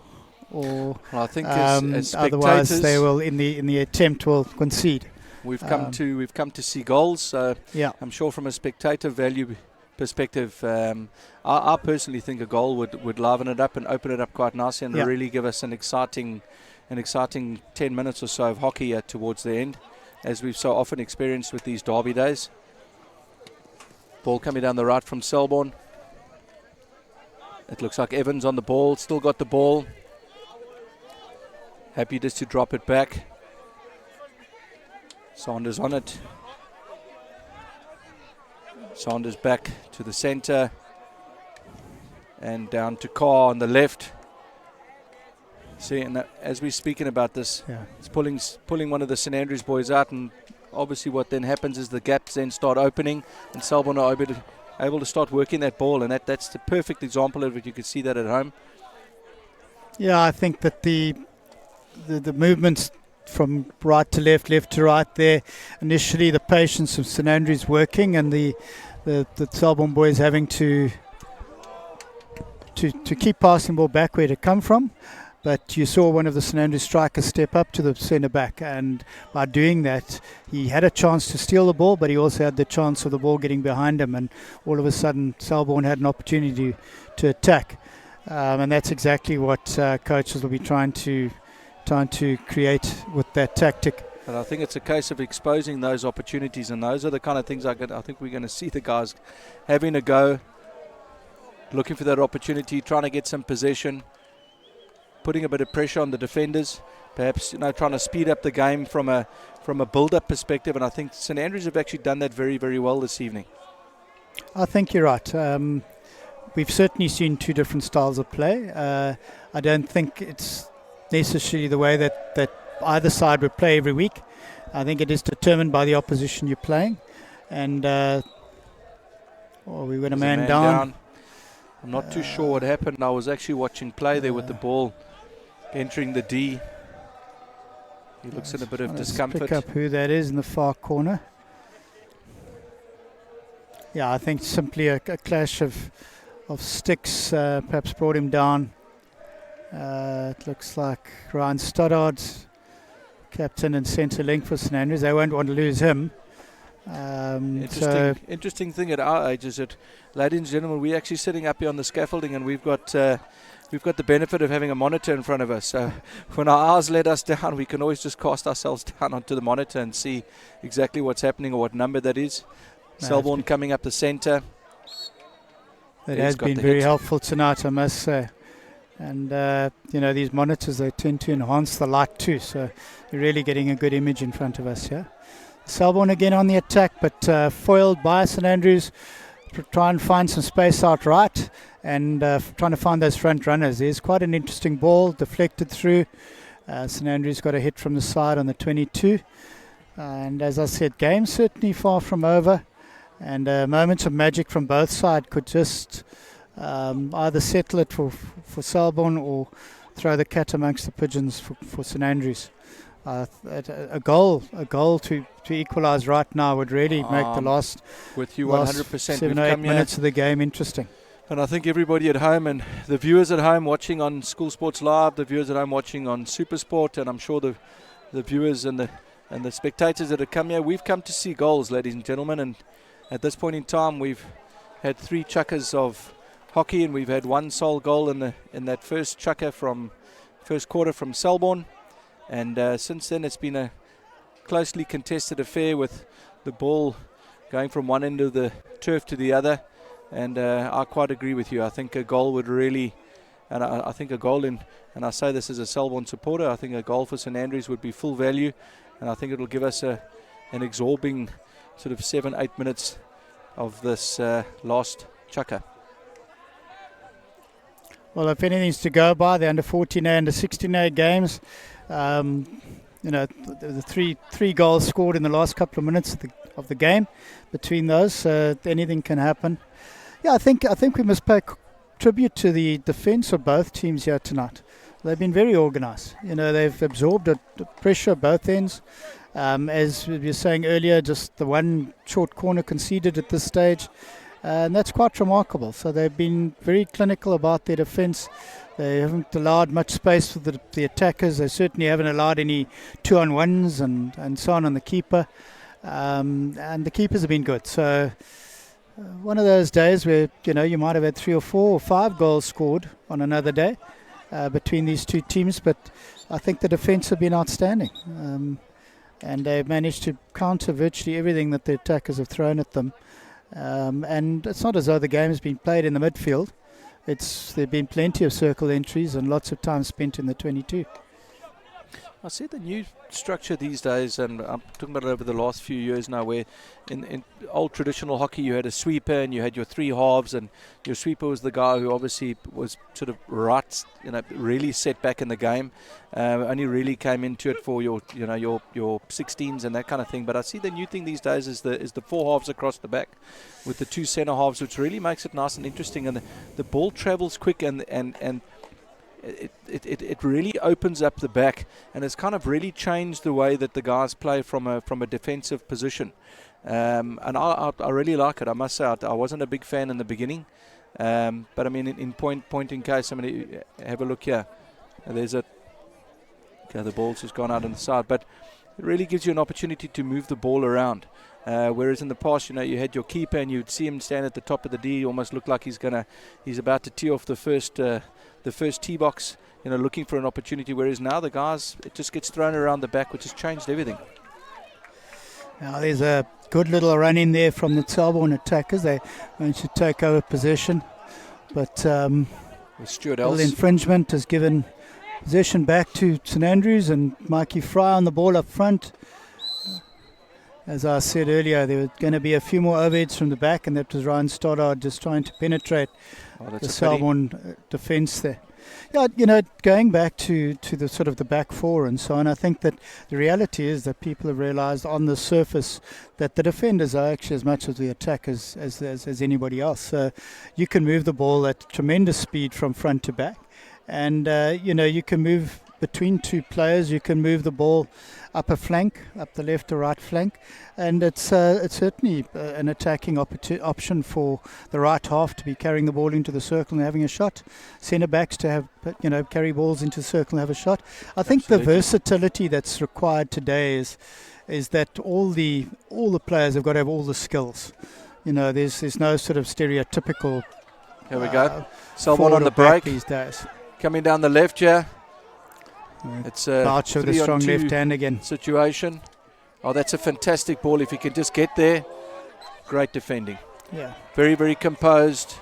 or I think as otherwise they will in the attempt will concede. We've come to see goals. So yeah, I'm sure from a spectator value perspective, I personally think a goal would liven it up and open it up quite nicely, and really give us an exciting 10 minutes or so of hockey towards the end, as we've so often experienced with these derby days. Ball coming down the right from Selborne. It looks like Evans on the ball, still got the ball. Happy just to drop it back. Sanders on it. Sanders back to the centre. And down to Carr on the left. See, and as we're speaking about this, it's pulling one of the St Andrews boys out, and obviously what then happens is the gaps then start opening, and Selborne are able to start working that ball, and that's the perfect example of it. You can see that at home. Yeah, I think that the movements from right to left to right there, initially the patience of St Andrews working, and the Selborne boys having to keep passing ball back where it come from. But you saw one of the St Andrews strikers step up to the centre back, and by doing that, he had a chance to steal the ball, but he also had the chance of the ball getting behind him, and all of a sudden Selborne had an opportunity to attack, and that's exactly what coaches will be trying to create with that tactic. And I think it's a case of exposing those opportunities, and those are the kind of things I think we're going to see the guys having a go, looking for that opportunity, trying to get some possession, putting a bit of pressure on the defenders, perhaps trying to speed up the game from a build-up perspective, and I think St Andrews have actually done that very, very well this evening. I think you're right. We've certainly seen two different styles of play. I don't think it's necessarily the way that either side would play every week. I think it is determined by the opposition you're playing, and we went a man down. I'm not too sure what happened. I was actually watching play there with the ball entering the D. He looks in a bit of discomfort. Pick up who that is in the far corner. Yeah, I think simply a clash of sticks perhaps brought him down, It looks like Ryan Stoddard, captain and centre link for St Andrews. They won't want to lose him. Interesting thing at our age is that, ladies and gentlemen, we're actually sitting up here on the scaffolding, and we've got the benefit of having a monitor in front of us. So when our eyes let us down, we can always just cast ourselves down onto the monitor and see exactly what's happening or what number that is. Selborne coming up the centre. That has been very helpful tonight, I must say. And, these monitors, they tend to enhance the light too. So you're really getting a good image in front of us here. Selborne again on the attack, but foiled by St Andrews. Try and find some space out right and trying to find those front runners. There's quite an interesting ball deflected through. St Andrews got a hit from the side on the 22. And as I said, game certainly far from over. And moments of magic from both sides could just either settle it for Selborne or throw the cat amongst the pigeons for St Andrews. A goal to equalise right now would really make the last with you 100%. 7 or 8 minutes of the game interesting. And I think everybody at home and the viewers at home watching on School Sports Live, the viewers at home watching on Supersport, and I'm sure the viewers and the spectators that have come here, we've come to see goals, ladies and gentlemen. And at this point in time, we've had 3 chukkers of hockey, and we've had 1 sole goal in that first chukker from first quarter from Selborne. And since then, it's been a closely contested affair with the ball going from one end of the turf to the other. And I quite agree with you. I think a goal would really, and I think a goal and I say this as a Selborne supporter, I think a goal for St Andrews would be full value. And I think it'll give us an absorbing sort of 7-8 minutes of this last chukker. Well, if anything's to go by, the under 14A, under 16A games, the three goals scored in the last couple of minutes of the game between those, anything can happen. Yeah, I think we must pay tribute to the defence of both teams here tonight. They've been very organised. They've absorbed the pressure both ends. As we were saying earlier, just the one short corner conceded at this stage. And that's quite remarkable. So they've been very clinical about their defence. They haven't allowed much space for the attackers. They certainly haven't allowed any 2-on-1s and so on the keeper. And the keepers have been good. So one of those days where, you might have had 3 or 4 or 5 goals scored on another day between these two teams. But I think the defence have been outstanding. And they've managed to counter virtually everything that the attackers have thrown at them. And it's not as though the game has been played in the midfield. There've been plenty of circle entries and lots of time spent in the 22. I see the new structure these days, and I'm talking about it over the last few years now, where in old traditional hockey you had a sweeper and you had your 3 halves, and your sweeper was the guy who obviously was sort of really set back in the game, only really came into it for your 16s and that kind of thing. But I see the new thing these days is the 4 halves across the back with the 2 center halves, which really makes it nice and interesting, and the ball travels quick and it really opens up the back, and it's kind of really changed the way that the guys play from a defensive position. And I really like it. I must say I wasn't a big fan in the beginning, but I mean in point in case, somebody have a look here. There's the ball's just gone out on the side, but it really gives you an opportunity to move the ball around. Whereas in the past, you had your keeper and you'd see him stand at the top of the D, almost look like he's about to tee off the first tee box, looking for an opportunity. Whereas now the guys, it just gets thrown around the back, which has changed everything. Now there's a good little run in there from the Selborne attackers. They want to take over possession, but Stuart little Else. infringement has given possession back to St Andrews, and Mikey Fry on the ball up front. As I said earlier, there were going to be a few more overheads from the back, and that was Ryan Stoddard just trying to penetrate the Selborne defence there. Yeah, going back to the sort of the back 4 and so on, I think that the reality is that people have realised on the surface that the defenders are actually as much as the attackers as anybody else. So you can move the ball at tremendous speed from front to back, and you can move between two players. You can move the ball up a flank, up the left or right flank, and it's certainly an attacking option for the right half to be carrying the ball into the circle and having a shot. Centre backs to have carry balls into the circle and have a shot. I think the versatility that's required today is that all the players have got to have all the skills. There's no sort of stereotypical. Here we go. Selborne on the break these days. Coming down the left here. It's a Boucher with a strong left hand again. Situation. Oh, that's a fantastic ball if he can just get there. Great defending. Yeah. Very, very composed.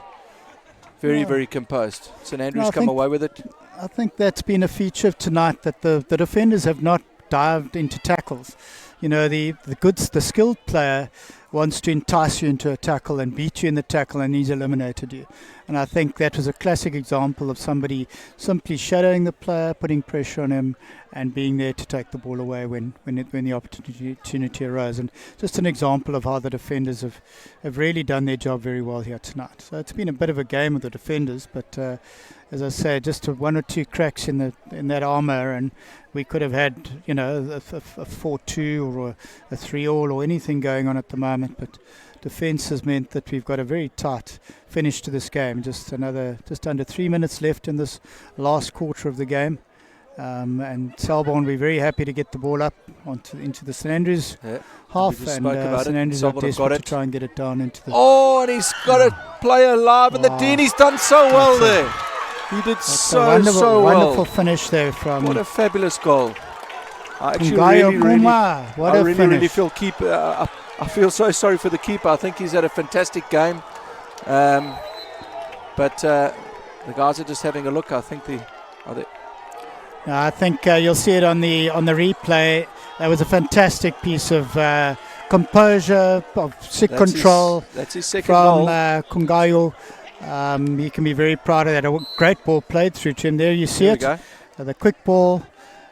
Very composed. St Andrews come away with it. I think that's been a feature of tonight, that the defenders have not dived into tackles. The skilled player wants to entice you into a tackle and beat you in the tackle, and he's eliminated you. And I think that was a classic example of somebody simply shadowing the player, putting pressure on him, and being there to take the ball away when the opportunity arose. And just an example of how the defenders have really done their job very well here tonight. So it's been a bit of a game with the defenders, but as I say, just one or two cracks in that armour, and we could have had a 4-2 or a 3-all or anything going on at the moment. But defence has meant that we've got a very tight finish to this game. Just under 3 minutes left in this last quarter of the game. And Selborne, we're very happy to get the ball up into the St Andrews half, and St Andrews are desperate to try and get it down into the. Oh, and he's got a player live, and the Dean, he's done so well there. He did so well. Wonderful finish there from. What a fabulous goal! I actually really feel keeper. I feel so sorry for the keeper. I think he's had a fantastic game, but the guys are just having a look. I think I think you'll see it on the replay. That was a fantastic piece of composure, of control. That's his second from goal. Kungayo. He can be very proud of that. A great ball played through to him. There you see it. The quick ball,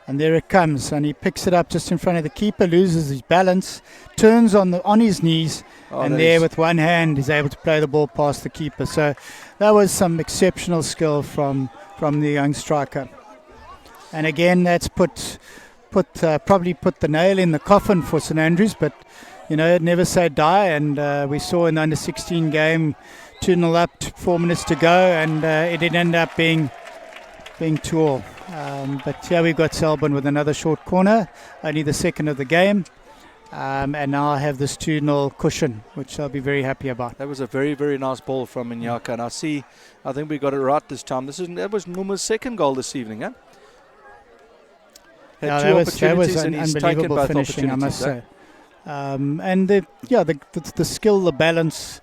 and there it comes. And he picks it up just in front of the keeper, loses his balance, turns on his knees, and there with one hand he's able to play the ball past the keeper. So that was some exceptional skill from the young striker. And again, that's probably put the nail in the coffin for St Andrews, but never say die. And we saw in the under-16 game, 2-0 up, 4 minutes to go, and it did end up being 2-all. But here we've got Selborne with another short corner, only the second of the game, and now I have this 2-0 cushion, which I'll be very happy about. That was a very, very nice ball from Minyaka, and I think we got it right this time. That was Muma's second goal this evening, huh? Had two opportunities, that was and he's taken unbelievable both finishing, I must opportunities, say. And the skill, the balance,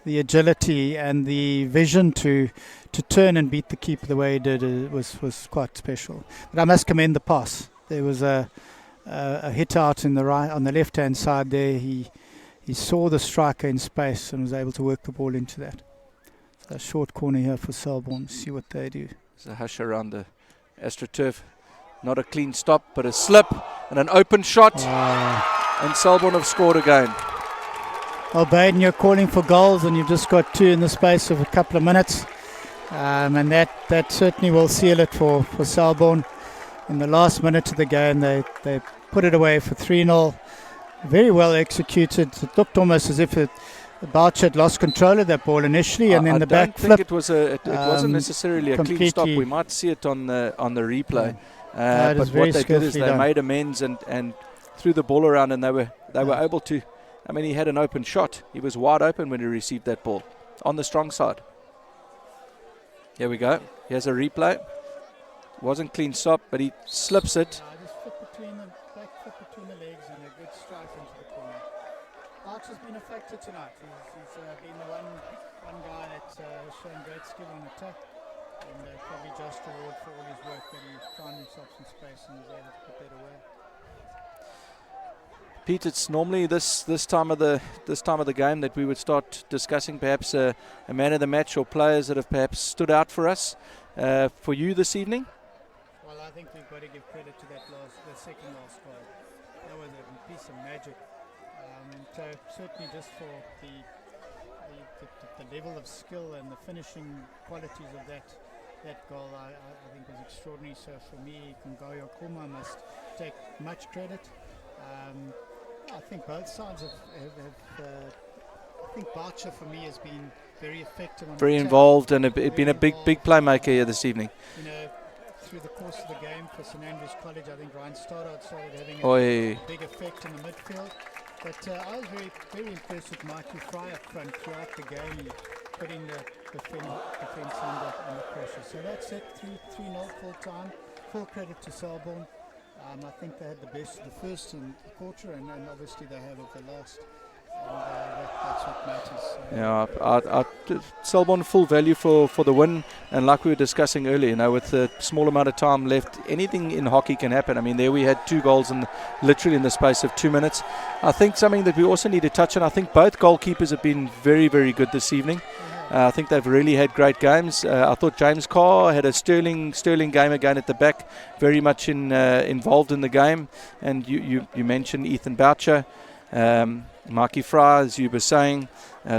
the agility, and the vision to turn and beat the keeper the way he did was quite special. But I must commend the pass. There was a hit out on the left hand side there. He saw the striker in space and was able to work the ball into that. So a short corner here for Selborne. See what they do. There's a hush around the AstroTurf. Not a clean stop, but a slip and an open shot. And Selborne have scored again. Well, Baden, you're calling for goals, and you've just got two in the space of a couple of minutes. And that certainly will seal it for Selborne. In the last minute of the game, they put it away for 3-0. Very well executed. It looked almost as if Boucher had lost control of that ball initially, and then the back flip. It wasn't necessarily a clean stop. We might see it on the replay. But what they did is they made amends and threw the ball around, and they were able to. I mean, he had an open shot. He was wide open when he received that ball on the strong side. Here we go. Here's a replay. Wasn't clean stop, but he slips it. Just flip between the legs and a good strike into the corner. Boucher's been a factor tonight. He's been the one guy that's shown great skill on attack. And probably Josh Reward for all his work, that he found himself some space and was able to put that away. Pete, it's normally this time of the game that we would start discussing perhaps a man of the match or players that have perhaps stood out for us. For you this evening? Well, I think we've got to give credit to the second last goal. That was a piece of magic. So certainly just for the level of skill and the finishing qualities of that that goal I think was extraordinary. So for me, Kungayo Kuma must take much credit. I think both sides have I think Barcher for me has been very effective on Very attack. involved and been Very a big involved. playmaker here this evening. You know, through the course of the game for St Andrews College, I think Ryan Stoddard started having a Oi. big effect in the midfield. But I was very impressed with Mikey Fry up front throughout the game, putting the defence under pressure. So that's it, 3-0 full time. Full credit to Selborne. I think they had the best of the first and quarter, and obviously they have of the last. And that's what matters. Yeah, Selborne full value for the win, and like we were discussing earlier, you know, with the small amount of time left, anything in hockey can happen. I mean, there we had 2 goals literally in the space of 2 minutes. I think something that we also need to touch on, I think both goalkeepers have been very, very good this evening. I think they've really had great games. I thought James Carr had a sterling game again at the back, very much involved in the game. And you mentioned Ethan Boucher. Marky Fry, as you were saying,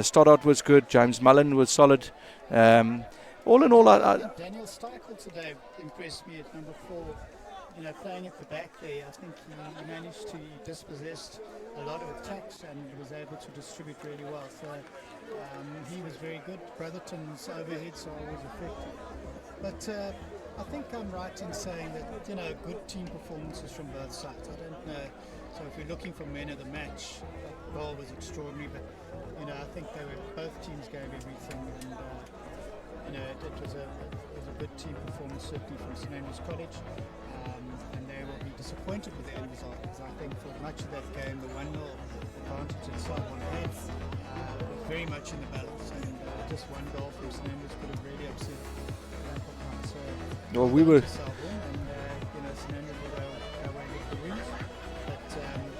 Stoddard was good, James Mullen was solid. All in all, I think Daniel Steichel today impressed me at number 4. You know, playing at the back there, I think he managed to dispossess a lot of attacks and was able to distribute really well. So he was very good. Brotherton's overheads are always effective. But I think I'm right in saying that, you know, good team performances from both sides. I don't know. So if we're looking for men of the match, that goal was extraordinary. But, you know, I think both teams gave everything. And, you know, it was a good team performance, certainly from St Andrews College. And they will be disappointed with the end result, because I think for much of that game, the 1-0 advantage that Selborne had was very much in the balance. And just one goal from St Andrews could have really upset Selborne. So, well, we were. Selborne, and you know, St Andrews will go away with the wins. But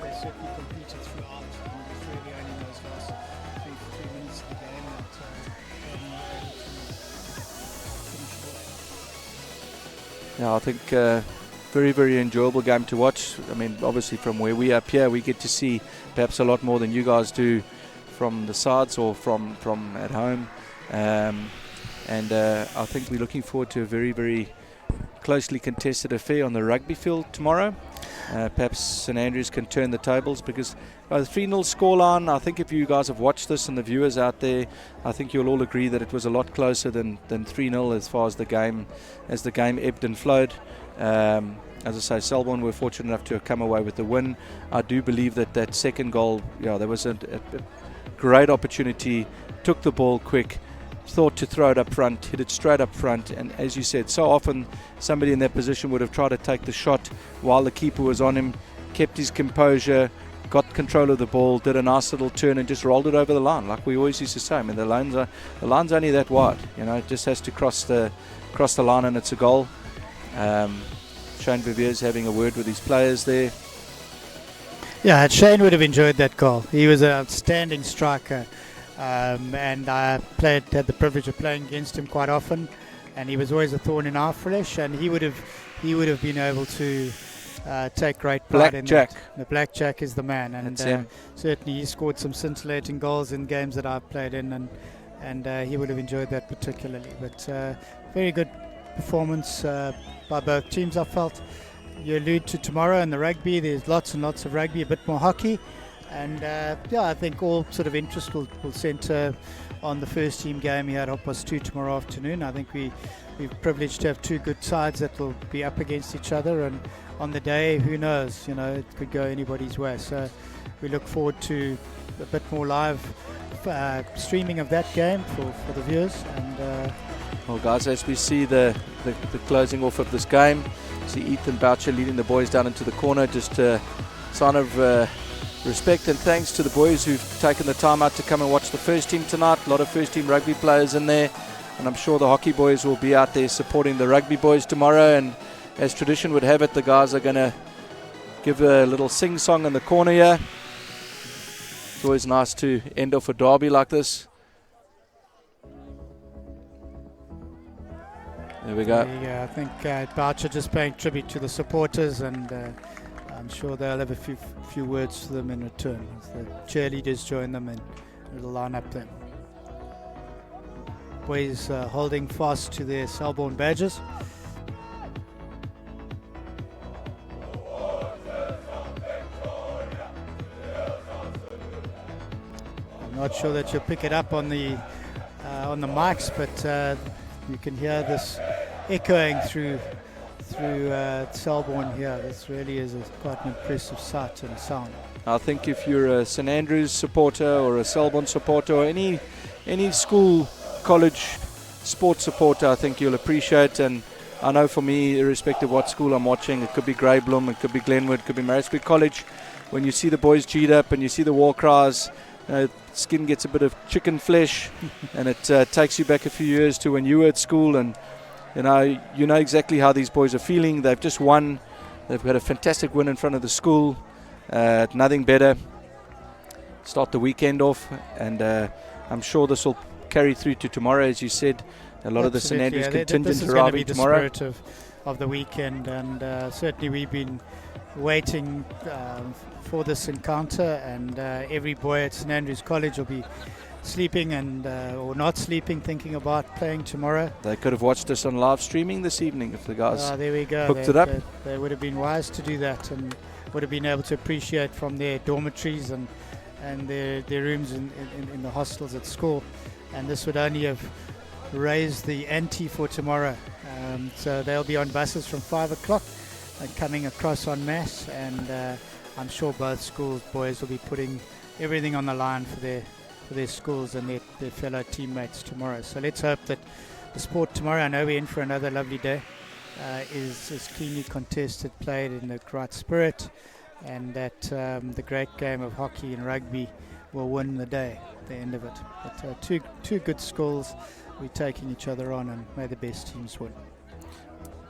they certainly competed throughout. And it was really only in those last 3 minutes of the game that they were able to finish off. Yeah, I think very, very enjoyable game to watch. I mean, obviously from where we are up here, we get to see perhaps a lot more than you guys do from the sides or from at home. And I think we're looking forward to a very, very closely contested affair on the rugby field tomorrow. Perhaps St Andrews can turn the tables, because the 3-0 scoreline, I think if you guys have watched this and the viewers out there, I think you'll all agree that it was a lot closer than 3-0 as far as the game ebbed and flowed. As I say, Selborne were fortunate enough to have come away with the win. I do believe that second goal, there was a great opportunity, took the ball quick, thought to throw it up front, hit it straight up front, and as you said, so often somebody in that position would have tried to take the shot while the keeper was on him, kept his composure, got control of the ball, did a nice little turn and just rolled it over the line, like we always used to say. I mean, the line's only that wide, it just has to cross the line and it's a goal. Shane Vivier's having a word with his players there. Yeah, Shane would have enjoyed that goal. He was an outstanding striker. And I had the privilege of playing against him quite often, and he was always a thorn in our flesh, and he would have been able to take great pride in Blackjack. that. The Blackjack is the man, and certainly he scored some scintillating goals in games that I've played in, and he would have enjoyed that particularly. But very good performance by both teams, I felt. You allude to tomorrow and the rugby. There's lots and lots of rugby, a bit more hockey. And I think all sort of interest will centre on the first team game here at 2:30 tomorrow afternoon. I think we're privileged to have 2 good sides that will be up against each other, and on the day, who knows, it could go anybody's way. So we look forward to a bit more live streaming of that game for the viewers. And well, guys, as we see the closing off of this game, see Ethan Boucher leading the boys down into the corner, just a sign of respect and thanks to the boys who've taken the time out to come and watch the first team tonight. A lot of first team rugby players in there, and I'm sure the hockey boys will be out there supporting the rugby boys tomorrow. And as tradition would have it, the guys are going to give a little sing-song in the corner here. It's always nice to end off a derby like this. There we go. I think Boucher just paying tribute to the supporters, and I'm sure they'll have a few words to them in return as the cheerleaders join them in a little line up there. boys holding fast to their Selborne badges. I'm not sure that you'll pick it up on the mics, but you can hear this echoing through Selborne here. This really is quite an impressive sight and sound. I think if you're a St Andrews supporter or a Selborne supporter or any school, college sports supporter, I think you'll appreciate. And I know for me, irrespective of what school I'm watching, it could be Grey Bloom, it could be Glenwood, it could be Maritzburg College, when you see the boys G'd up and you see the war cries, skin gets a bit of chicken flesh and it takes you back a few years to when you were at school, and you know exactly how these boys are feeling. They've just won. They've got a fantastic win in front of the school. Nothing better. Start the weekend off, and I'm sure this will carry through to tomorrow, as you said. A lot of the St Andrews contingent arriving tomorrow. This is going to be the spirit of the weekend, and certainly we've been waiting for this encounter, and every boy at St Andrews College will be sleeping and or not sleeping, thinking about playing tomorrow. They could have watched us on live streaming this evening if the guys there we go. hooked it up. They would have been wise to do that, and would have been able to appreciate from their dormitories and their rooms in the hostels at school. And this would only have raised the ante for tomorrow. So they'll be on buses from 5 o'clock and coming across en masse, and I'm sure both schools boys will be putting everything on the line for their schools and their fellow teammates tomorrow. So let's hope that the sport tomorrow, I know we're in for another lovely day, is cleanly contested, played in the right spirit, and that the great game of hockey and rugby will win the day at the end of it. But two good schools, we're taking each other on, and may the best teams win.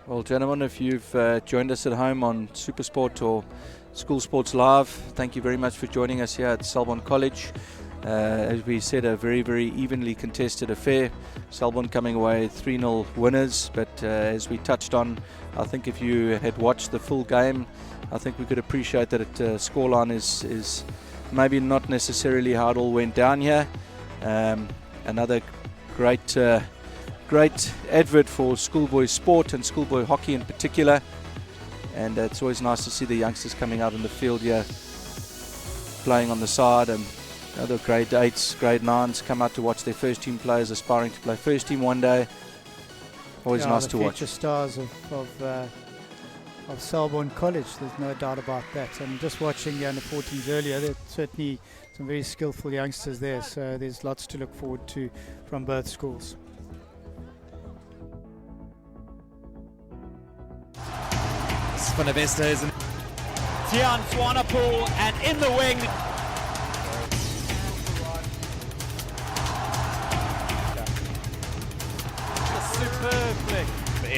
Well, gentlemen, if you've joined us at home on Supersport or School Sports Live, thank you very much for joining us here at Selborne College. As we said, a very, very evenly contested affair. Selborne coming away 3-0 winners, but as we touched on, I think if you had watched the full game, I think we could appreciate that scoreline is maybe not necessarily how it all went down here. Another great advert for schoolboy sport and schoolboy hockey in particular, and it's always nice to see the youngsters coming out in the field here playing on the side, and other grade 8s, grade 9s come out to watch their first team players aspiring to play first team one day. Always nice to watch. The future stars of Selborne College, there's no doubt about that. And just watching the under-14s earlier, there's certainly some very skillful youngsters there, so there's lots to look forward to from both schools. Van der Beste is Tian Swanepoel, and in the wing